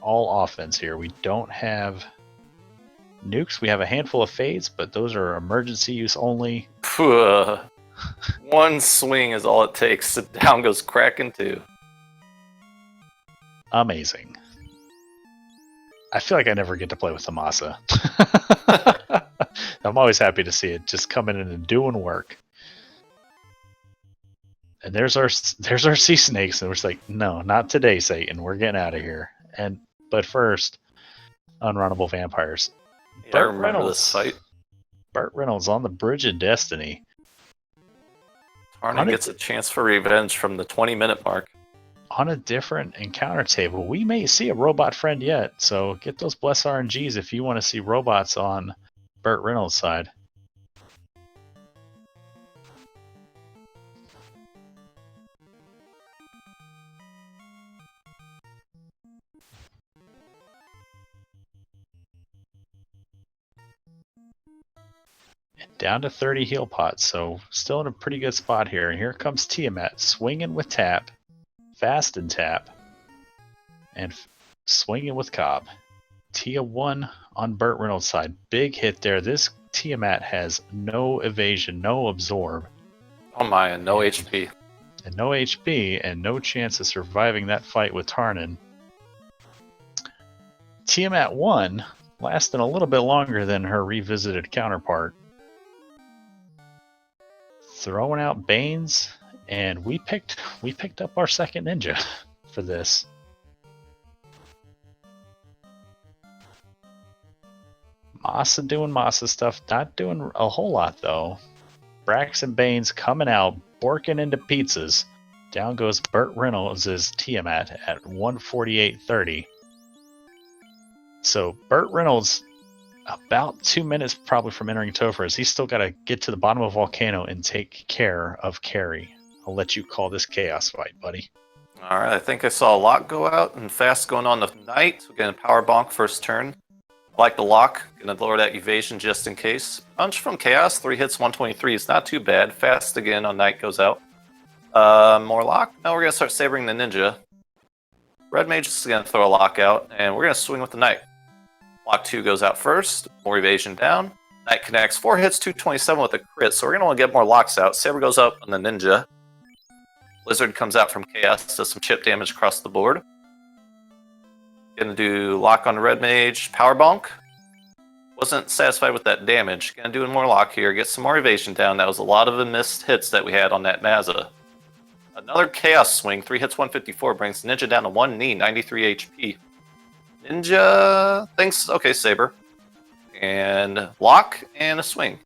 All offense here. We don't have nukes. We have a handful of fades, but those are emergency use only. One swing is all it takes. Down goes Kraken 2. Amazing. I feel like I never get to play with the Masa. I'm always happy to see it just coming in and doing work. And there's our sea snakes, and we're just like, no, not today, Satan. We're getting out of here. But first, unrunnable vampires. Yeah, I remember this fight. BurtReynoldz on the Bridge of Destiny. Tarnan gets a chance for revenge from the 20-minute mark. On a different encounter table, we may see a robot friend yet, so get those bless RNGs if you want to see robots on BurtReynoldz' side. Down to 30 heal pots, so still in a pretty good spot here. And here comes Tiamat, swinging with tap, fast and tap, and swinging with Cobb. Tia 1 on BurtReynoldz' side. Big hit there. This Tiamat has no evasion, no absorb. Oh my, and no HP. And no HP, and no chance of surviving that fight with Tarnan. Tiamat 1 lasting a little bit longer than her revisited counterpart. Throwing out Banes, and we picked up our second ninja for this. Massa doing Massa stuff, not doing a whole lot though. Braxton Baines coming out, borking into pizzas. Down goes BurtReynoldz' Tiamat at 148.30. So BurtReynoldz, about 2 minutes probably from entering Topher's. He's still got to get to the bottom of Volcano and take care of Carrie. I'll let you call this chaos fight, buddy. All right, I think I saw a lock go out and fast going on the Knight. We're getting a power bonk first turn. I like the lock. Gonna lower that evasion just in case. Punch from Chaos, 3 hits, 123. It's not too bad. Fast again on Knight goes out. More lock. Now we're gonna start sabering the Ninja. Red Mage is gonna throw a lock out, and we're gonna swing with the Knight. Lock 2 goes out first. More evasion down. Knight connects. 4 hits, 227 with a crit, so we're gonna want to get more locks out. Saber goes up on the Ninja. Blizzard comes out from Chaos, does some chip damage across the board. Gonna do lock on the Red Mage, power bonk. Wasn't satisfied with that damage. Gonna do more lock here, get some more evasion down. That was a lot of the missed hits that we had on that Mazza. Another Chaos swing, 3 hits, 154, brings Ninja down to 1 knee, 93 HP. Ninja thinks, okay, Saber. And lock and a swing.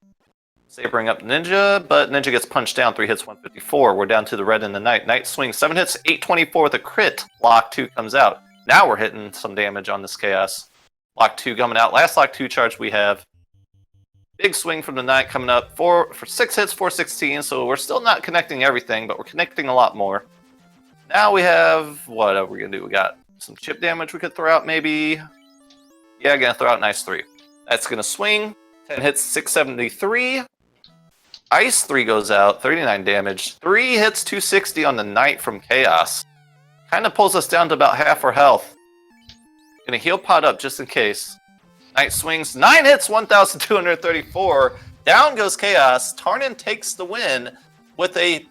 Sabering up Ninja, but Ninja gets punched down, 3 hits, 154. We're down to the red and the Knight. Knight swings, 7 hits, 824 with a crit. Lock 2 comes out. Now we're hitting some damage on this Chaos. Lock 2 coming out. Last Lock 2 charge we have. Big swing from the Knight coming up. For 6 hits, 416. So we're still not connecting everything, but we're connecting a lot more. Now we have, what are we going to do? We got some chip damage we could throw out maybe. Yeah, going to throw out nice 3. That's going to swing. 10 hits, 673. Ice 3 goes out, 39 damage. 3 hits, 260 on the Knight from Chaos. Kind of pulls us down to about half our health. Gonna heal pot up just in case. Knight swings, 9 hits, 1,234. Down goes Chaos. Tarnin takes the win with a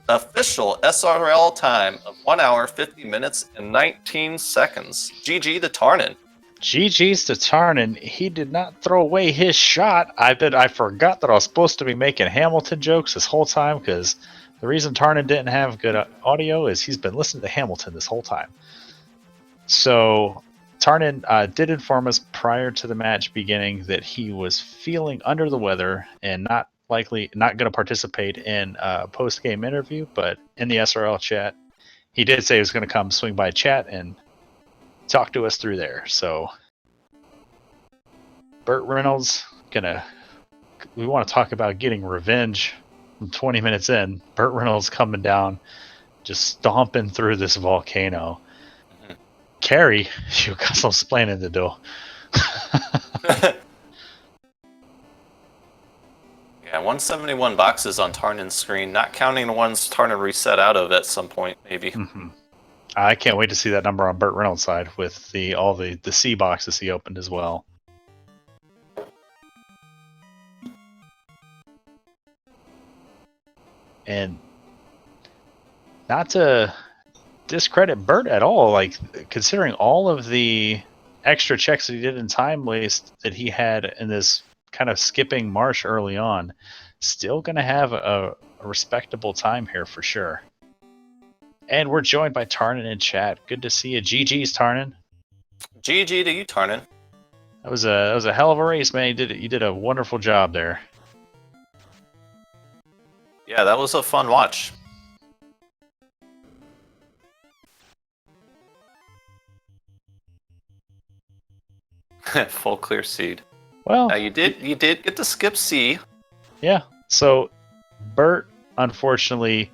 official SRL time of 1 hour, 50 minutes, and 19 seconds. GG to Tarnin. GG's to Tarnin. He did not throw away his shot. I forgot that I was supposed to be making Hamilton jokes this whole time because the reason Tarnin didn't have good audio is he's been listening to Hamilton this whole time. So Tarnin did inform us prior to the match beginning that he was feeling under the weather and not going to participate in a post-game interview, but in the SRL chat, he did say he was going to come swing by chat and talk to us through there. So BurtReynoldz we want to talk about getting revenge from 20 minutes in. BurtReynoldz coming down, just stomping through this volcano. Mm-hmm. Carrie, you got some explaining to do. Yeah, 171 boxes on Tarnin's screen, not counting the ones Tarnin reset out of at some point, maybe. Mm-hmm. I can't wait to see that number on BurtReynoldz' side with all the C boxes he opened as well. And not to discredit Burt at all, like considering all of the extra checks that he did in time waste that he had in this kind of skipping marsh early on, still going to have a respectable time here for sure. And we're joined by Tarnin in chat. Good to see you. GG's, Tarnin. GG to you, Tarnin. That was a hell of a race, man. You did a wonderful job there. Yeah, that was a fun watch. Full clear seed. Well, now you did get to skip C. Yeah. So Burt, unfortunately,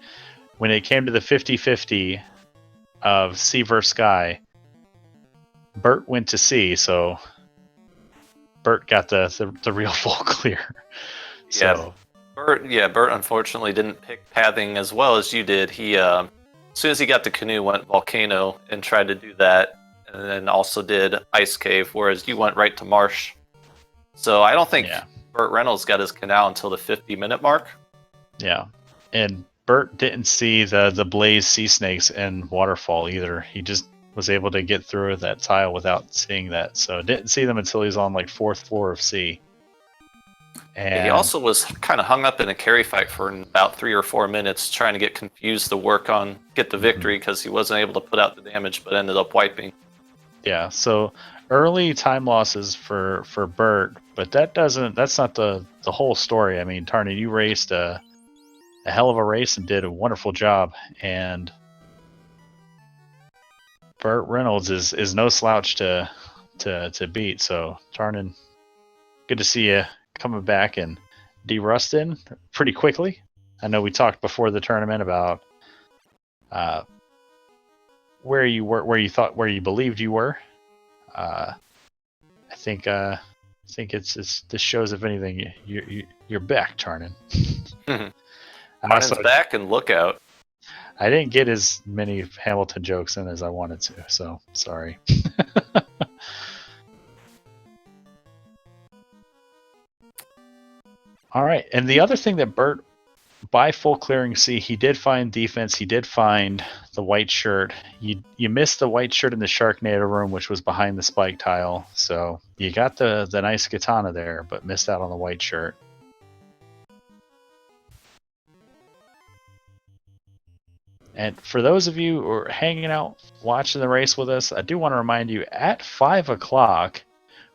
when it came to the 50-50 of C versus Sky, Burt went to C, so Burt got the real full clear. So. Yeah, Burt unfortunately didn't pick pathing as well as you did. He as soon as he got the canoe, went volcano and tried to do that, and then also did ice cave, whereas you went right to marsh. So I don't think BurtReynoldz got his canal until the 50-minute mark. Yeah, and Burt didn't see the blaze sea snakes in waterfall either. He just was able to get through that tile without seeing that. So didn't see them until he was on like 4th floor of C. And he also was kind of hung up in a carry fight for about 3 or 4 minutes, trying to get confused to get the victory because he wasn't able to put out the damage, but ended up wiping. Yeah, so early time losses for Burt, but that's not the whole story. I mean, Tarny, you raced a hell of a race and did a wonderful job, and BurtReynoldz is no slouch to beat. So Tarnin, good to see you coming back and de-rusting pretty quickly. I know we talked before the tournament about where you were, where you believed you were. I think it's this shows, if anything, you're back, Tarnin. Martin's back and look out. I didn't get as many Hamilton jokes in as I wanted to, so sorry. All right, and the other thing that Burt, by full clearing C, he did find defense. He did find the white shirt. You missed the white shirt in the Sharknado room, which was behind the spike tile. So you got the nice katana there, but missed out on the white shirt. And for those of you who are hanging out, watching the race with us, I do want to remind you, at 5 o'clock,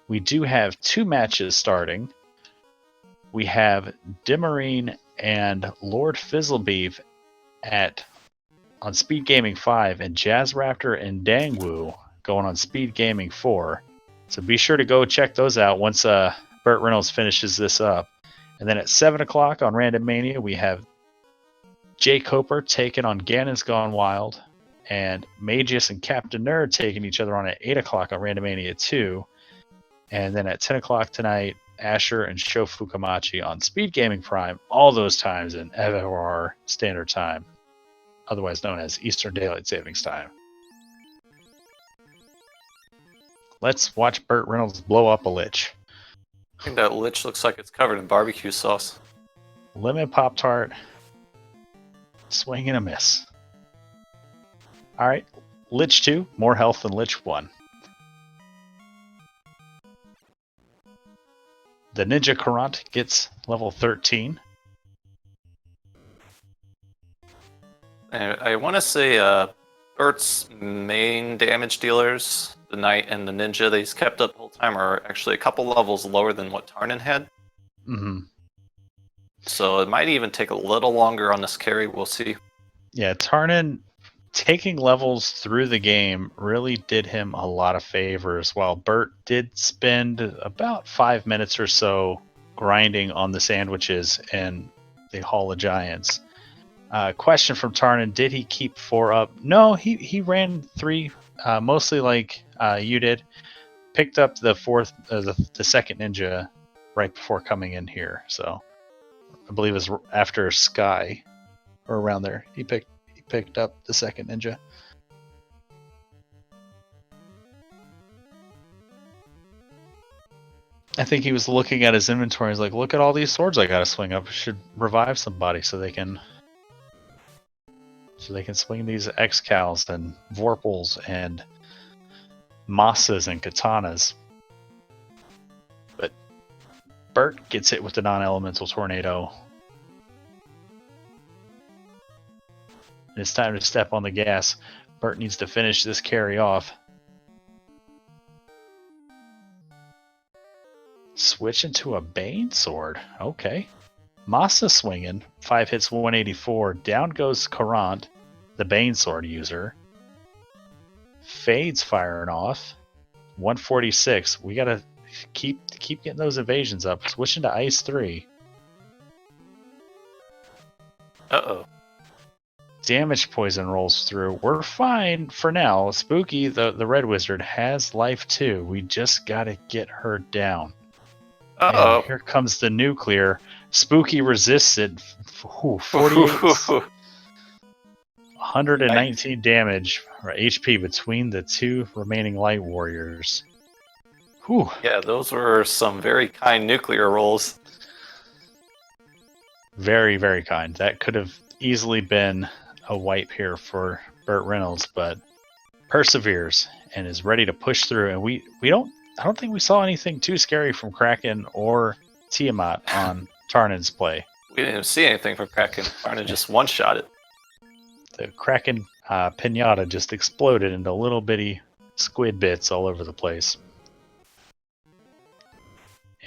we do have 2 matches starting. We have Dimmarine and Lord Fizzlebeef on Speed Gaming 5, and Jazz Raptor and Dangwoo going on Speed Gaming 4. So be sure to go check those out once BurtReynoldz finishes this up. And then at 7 o'clock on Random Mania, we have Jay Coper taking on Ganon's Gone Wild, and Magius and Captain Nerd taking each other on at 8 o'clock on Random Mania 2. And then at 10 o'clock tonight, Asher and Sho Fukamachi on Speed Gaming Prime, all those times in FOR Standard Time, otherwise known as Eastern Daylight Savings Time. Let's watch BurtReynoldz blow up a lich. I think that lich looks like it's covered in barbecue sauce. Lemon Pop-Tart. Swing and a miss. Alright, Lich 2, more health than Lich 1. The Ninja Courant gets level 13. And I want to say Bert's main damage dealers, the Knight and the Ninja that he's kept up the whole time, are actually a couple levels lower than what Tarnin had. Mm-hmm. So it might even take a little longer on this carry, we'll see. Yeah, Tarnin taking levels through the game really did him a lot of favors, while Burt did spend about 5 minutes or so grinding on the sandwiches in the Hall of Giants. Question from Tarnin, did he keep 4 up? No, he ran 3, mostly like you did. Picked up the second ninja right before coming in here, so I believe it was after Sky, or around there. He picked up the second ninja. I think he was looking at his inventory. He's like, "Look at all these swords I gotta swing up. I should revive somebody so they can swing these X-Cals and Vorpals and Masas and Katanas." But Burt gets hit with the non-elemental tornado. It's time to step on the gas. Burt needs to finish this carry off. Switch into a Bane Sword. Okay. Masa swinging. 5 hits, 184. Down goes Courant, the Bane Sword user. Fade's firing off. 146. We gotta keep getting those evasions up. Switching to Ice 3. Uh-oh. Damage poison rolls through. We're fine for now. Spooky, the Red Wizard, has life 2. We just gotta get her down. Uh-oh. And here comes the nuclear. Spooky resists it. 48. 119 damage or HP between the 2 remaining light warriors. Whew. Yeah, those were some very kind nuclear rolls. Very, very kind. That could have easily been a wipe here for BurtReynoldz, but perseveres and is ready to push through. And I don't think we saw anything too scary from Kraken or Tiamat on Tarnin's play. We didn't even see anything from Kraken. Tarnin just one-shot it. The Kraken pinata just exploded into little bitty squid bits all over the place.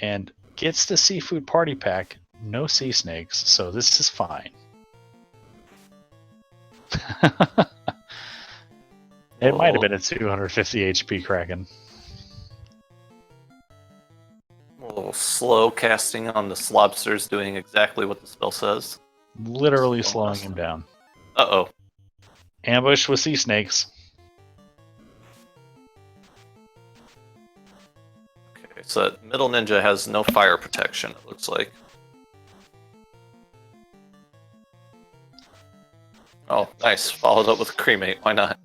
And gets the seafood party pack, no sea snakes, so this is fine. It might have been a 250 HP Kraken. A little slow casting on this lobster's doing exactly what the spell says. Literally slowing him down. Uh-oh. Ambush with sea snakes. Okay, so that middle ninja has no fire protection, it looks like. Oh, nice. Followed up with cremate. Why not?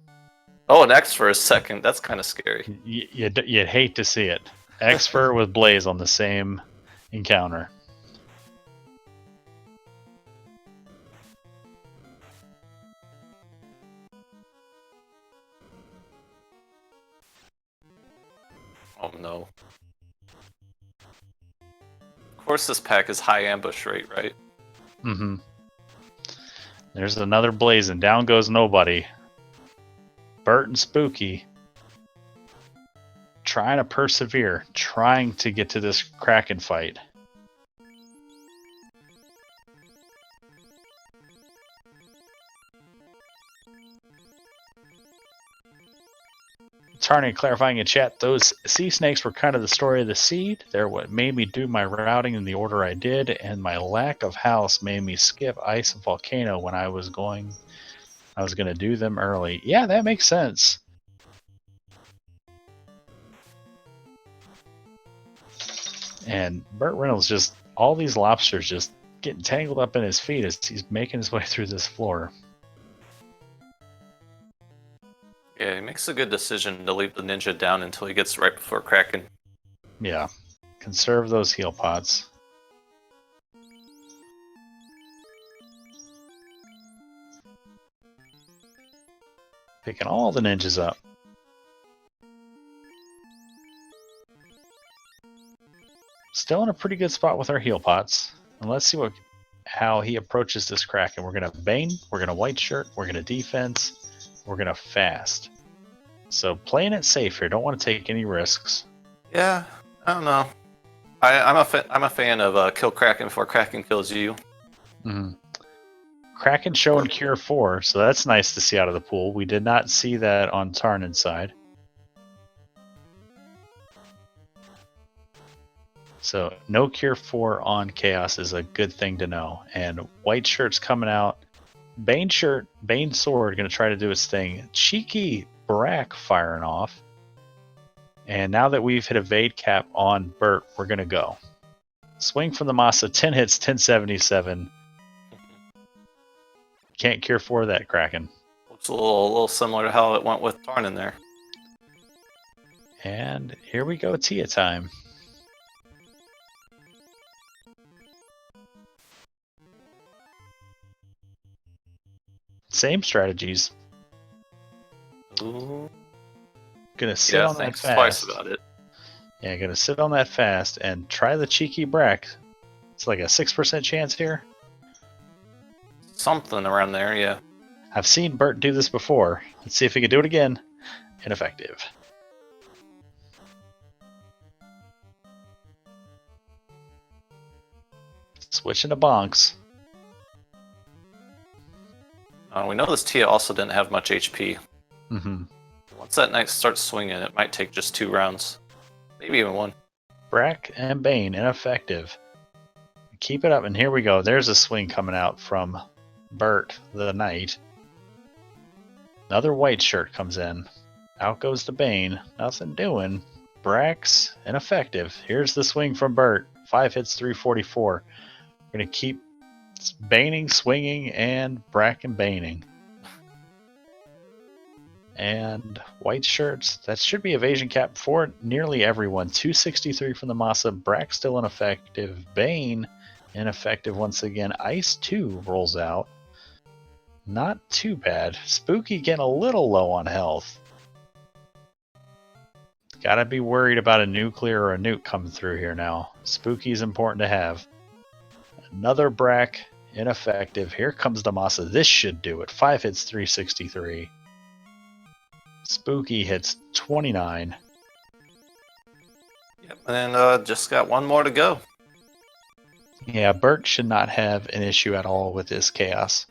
Oh, an X for a second. That's kind of scary. You'd hate to see it. Exfer with Blaze on the same encounter. Oh no. Of course this pack is high ambush rate, right? Mm-hmm. There's another Blaze and down goes nobody. Burt and Spooky trying to persevere, trying to get to this Kraken fight. Tarny clarifying in chat, those sea snakes were kind of the story of the seed. They're what made me do my routing in the order I did, and my lack of house made me skip ice and volcano when I was going to do them early. Yeah, that makes sense. And BurtReynoldz just, all these lobsters just getting tangled up in his feet as he's making his way through this floor. Yeah, he makes a good decision to leave the ninja down until he gets right before Kraken. Yeah, conserve those heal pots. Picking all the ninjas up. Still in a pretty good spot with our heal pots. And let's see how he approaches this Kraken. We're going to Bane, we're going to White Shirt, we're going to Defense, we're going to Fast. So playing it safe here, don't want to take any risks. Yeah, I don't know. I'm a fan of kill Kraken before Kraken kills you. Mm-hmm. Kraken showing Cure 4, so that's nice to see out of the pool. We did not see that on Tarnin's side. So no Cure 4 on Chaos is a good thing to know. And White Shirt's coming out. Bane Shirt, Bane Sword going to try to do its thing. Cheeky Brack firing off. And now that we've hit evade cap on Burt, we're going to go. Swing from the Masa, 10 hits, 1077. Can't Cure 4 that Kraken. Looks a little similar to how it went with Tarnin there. And here we go, Tia time. Same strategies. Ooh. Gonna sit on that fast. Twice about it. Yeah, gonna sit on that fast and try the cheeky Brack. It's like a 6% chance here. Something around there, yeah. I've seen Burt do this before. Let's see if he can do it again. Ineffective. Switching to bonks. We know this Tia also didn't have much HP. Mm-hmm. Once that knight starts swinging, it might take just 2 rounds. Maybe even 1. Brack and Bane, ineffective. Keep it up, and here we go. There's a swing coming out from Burt, the knight. Another White Shirt comes in. Out goes the Bane. Nothing doing. Brack's ineffective. Here's the swing from Burt. 5 hits, 344. We're going to keep Baning, swinging, and Brack and Baning. And White Shirts, that should be evasion cap for nearly everyone. 263 from the Masa. Brack still ineffective. Bane ineffective once again. Ice 2 rolls out. Not too bad. Spooky getting a little low on health. Gotta be worried about a nuclear or a nuke coming through here now. Spooky's important to have. Another Brack, ineffective. Here comes the Masa. This should do it. 5 hits, 363. Spooky hits 29. Yep. And just got one more to go. Yeah, Burt should not have an issue at all with this chaos.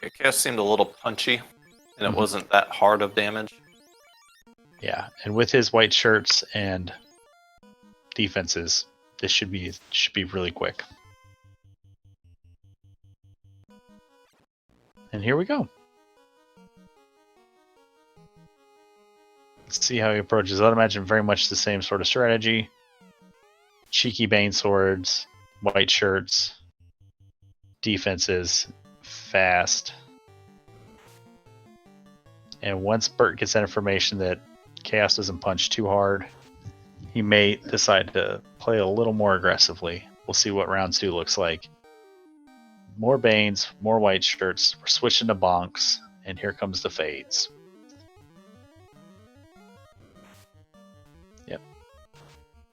Your chaos seemed a little punchy, and it Mhm. wasn't that hard of damage. Yeah, and with his white shirts and defenses, this should be really quick. And here we go. Let's see how he approaches. I'd imagine very much the same sort of strategy. Cheeky Bane swords, white shirts, defenses, fast. And once Burt gets that information that Chaos doesn't punch too hard, he may decide to play a little more aggressively. We'll see what round 2 looks like. More Banes, more white shirts. We're switching to bonks, and here comes the fades. Yep.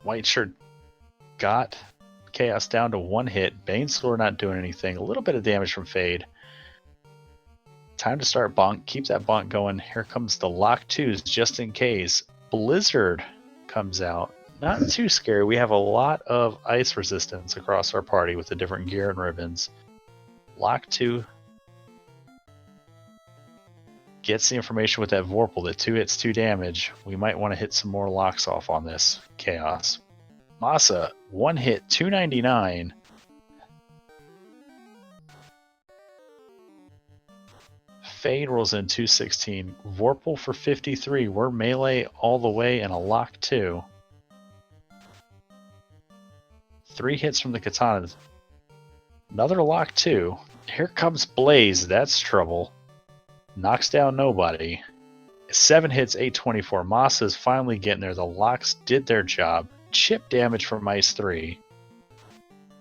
White shirt got Chaos down to 1 hit. Bane's sword not doing anything. A little bit of damage from fade. Time to start bonk. Keep that bonk going. Here comes the lock 2s just in case. Blizzard comes out. Not too scary. We have a lot of ice resistance across our party with the different gear and ribbons. Lock 2 gets the information with that Vorpal that 2 hits 2 damage. We might want to hit some more locks off on this Chaos. Masa, 1 hit, 299. Fade rolls in 216. Vorpal for 53. We're melee all the way and a lock 2. 3 hits from the katana. Another lock 2. Here comes Blaze. That's trouble. Knocks down nobody. 7 hits, 824. Masa's finally getting there. The locks did their job. Chip damage from Ice 3.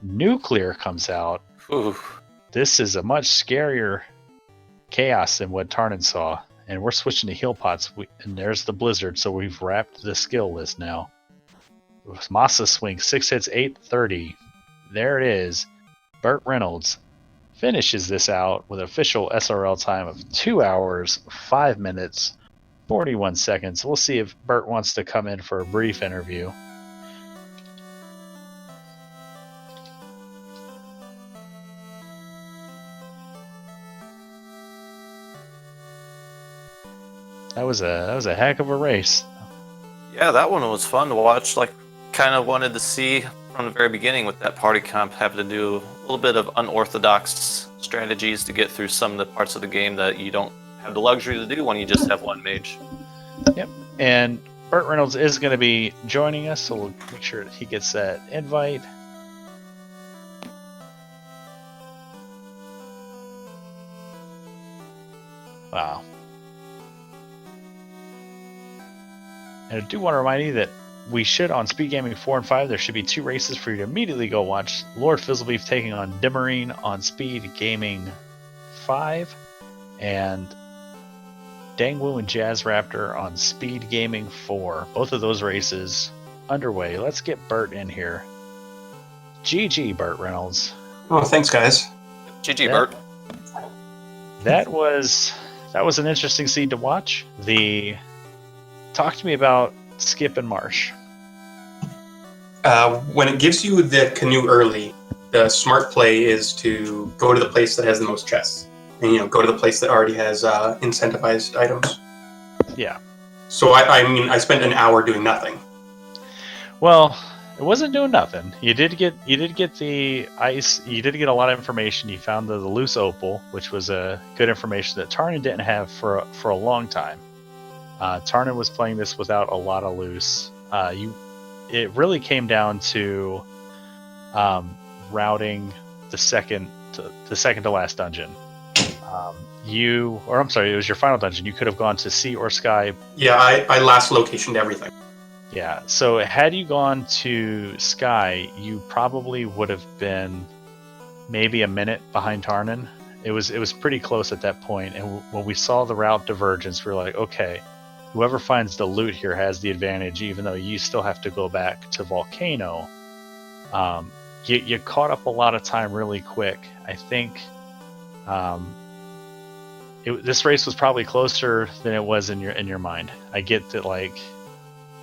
Nuclear comes out. Ooh. This is a much scarier chaos than what Tarnan saw. And we're switching to heal pots. And there's the Blizzard, so we've wrapped the skill list now. Masa swings 6 hits, 830. There it is. BurtReynoldz finishes this out with official SRL time of 2 hours, 5 minutes, 41 seconds. We'll see if Burt wants to come in for a brief interview. That was a heck of a race. Yeah, that one was fun to watch. Like, kind of wanted to see from the very beginning with that party comp having to do a little bit of unorthodox strategies to get through some of the parts of the game that you don't have the luxury to do when you just have one mage. Yep. And BurtReynoldz is going to be joining us, so we'll make sure that he gets that invite. Wow. And I do want to remind you that we should, on Speed Gaming 4 and 5, there should be 2 races for you to immediately go watch. Lord Fizzlebeef taking on Dimmarine on Speed Gaming 5, and Dangwoo and Jazz Raptor on Speed Gaming 4. Both of those races underway. Let's get Burt in here. GG, BurtReynoldz. Oh, thanks, guys. GG, Burt. That was an interesting scene to watch. Talk to me about Skip and Marsh. When it gives you the canoe early, the smart play is to go to the place that has the most chests, and go to the place that already has incentivized items. Yeah. So I spent an hour doing nothing. Well, it wasn't doing nothing. You did get the ice. You did get a lot of information. You found the loose opal, which was a good information that Tarnan didn't have for a long time. Tarnan was playing this without a lot of loose. It really came down to routing the second to last dungeon. It was your final dungeon. You could have gone to sea or sky. Yeah, I last locationed everything. Yeah, so had you gone to sky, you probably would have been maybe a minute behind Tarnan. It was pretty close at that point, and when we saw the route divergence, we were like, okay, whoever finds the loot here has the advantage, even though you still have to go back to Volcano. You caught up a lot of time really quick. I think this race was probably closer than it was in your mind. I get that, like,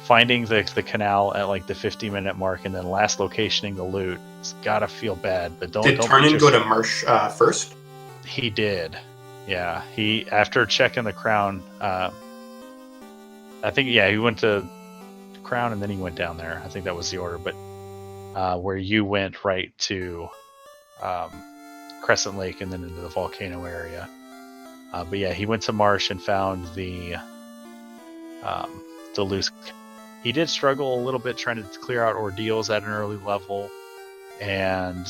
finding the canal at like the 50-minute mark and then last locationing the loot, it's gotta feel bad. But don't. Did Tarnin go to Marsh first? He did. Yeah. He, after checking the crown, I think, yeah, he went to Crown and then he went down there. I think that was the order. But where you went right to Crescent Lake and then into the volcano area. But yeah, he went to Marsh and found the loose. He did struggle a little bit trying to clear out ordeals at an early level, and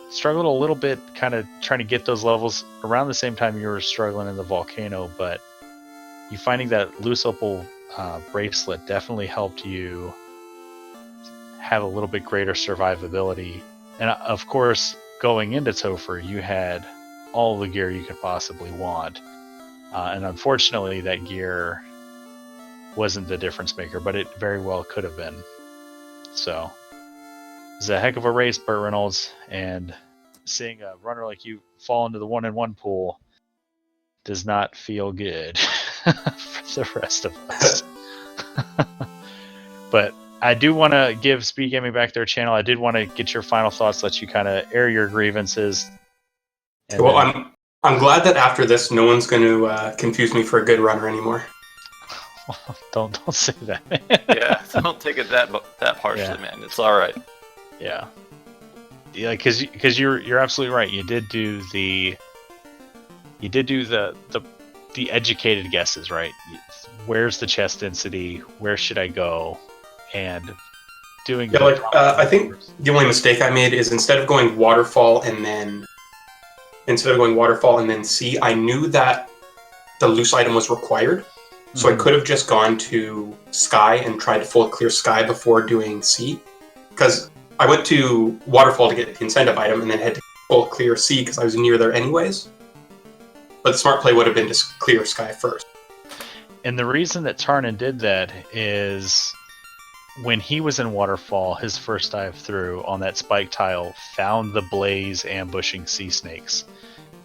struggled a little bit kind of trying to get those levels around the same time you were struggling in the volcano. But you finding that loose opal bracelet definitely helped you have a little bit greater survivability. And of course, going into Topher, you had all the gear you could possibly want. And unfortunately, that gear wasn't the difference maker, but it very well could have been. So, it's a heck of a race, BurtReynoldz, and seeing a runner like you fall into the 1-in-1 pool does not feel good for the rest of us. But I do want to give Speed Gaming back their channel. I did want to get your final thoughts, let you kind of air your grievances. Well, I'm glad that after this, no one's going to confuse me for a good runner anymore. Don't say that, man. Yeah, don't take it that harshly, man. It's all right. Yeah, because you're absolutely right. You did do the educated guesses, right? Where's the chest density? Where should I go? And doing I think the only mistake I made is instead of going waterfall and then sea, I knew that the loose item was required. So I could have just gone to Sky and tried to full clear Sky before doing Sea. Because I went to Waterfall to get the incentive item and then had to full clear Sea because I was near there anyways. But the smart play would have been to clear Sky first. And the reason that Tarnin did that is when he was in Waterfall, his first dive through on that spike tile found the blaze ambushing sea snakes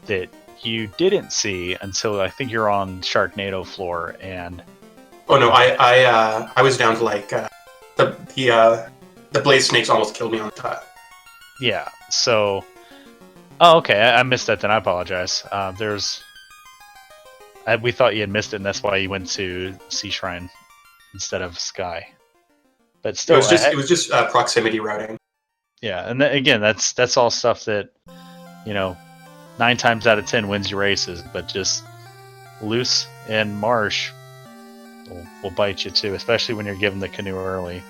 that you didn't see until I think you're on Sharknado floor. And oh no, I was down to like the blaze snakes almost killed me on the tile. Yeah. So, oh okay, I missed that. Then I apologize. We thought you had missed it, and that's why you went to Sea Shrine instead of Sky. But still, it was just proximity routing. Yeah, and again, that's all stuff that 9 times out of 10 wins your races, but just loose and marsh will bite you too, especially when you're given the canoe early.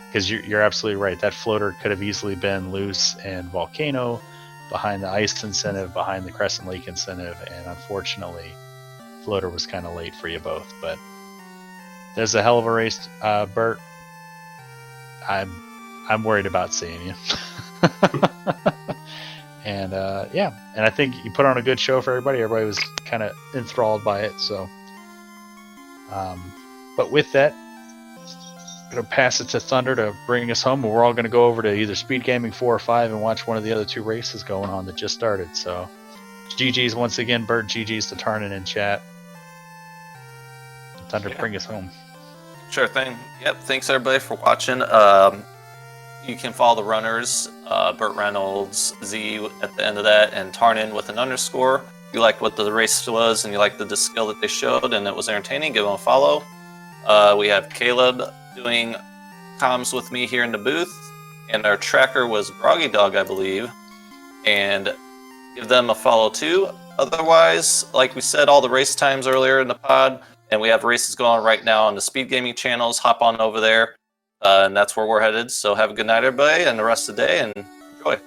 Because you're absolutely right. That floater could have easily been loose and volcano behind the ice incentive, behind the Crescent Lake incentive, and unfortunately, floater was kind of late for you both. But there's a hell of a race, Burt. I'm worried about seeing you. And and I think you put on a good show for everybody. Everybody was kind of enthralled by it. So, but with that, I'm gonna pass it to Thunder to bring us home. We're all gonna go over to either Speed Gaming 4 or 5 and watch one of the other 2 races going on that just started. So, GG's once again, Burt. GG's to Tarnin in chat. Thunder, bring us home. Sure thing. Yep. Thanks everybody for watching. You can follow the runners, BurtReynoldz, Z at the end of that, and Tarnin with an underscore. If you liked what the race was and you liked the skill that they showed and it was entertaining, give them a follow. We have Caleb doing comms with me here in the booth, and our tracker was Groggy Dog, I believe, and give them a follow too. Otherwise, like we said, all the race times earlier in the pod, and we have races going on right now on the Speed Gaming channels. Hop on over there. And that's where we're headed. So have a good night, everybody, and the rest of the day, and enjoy.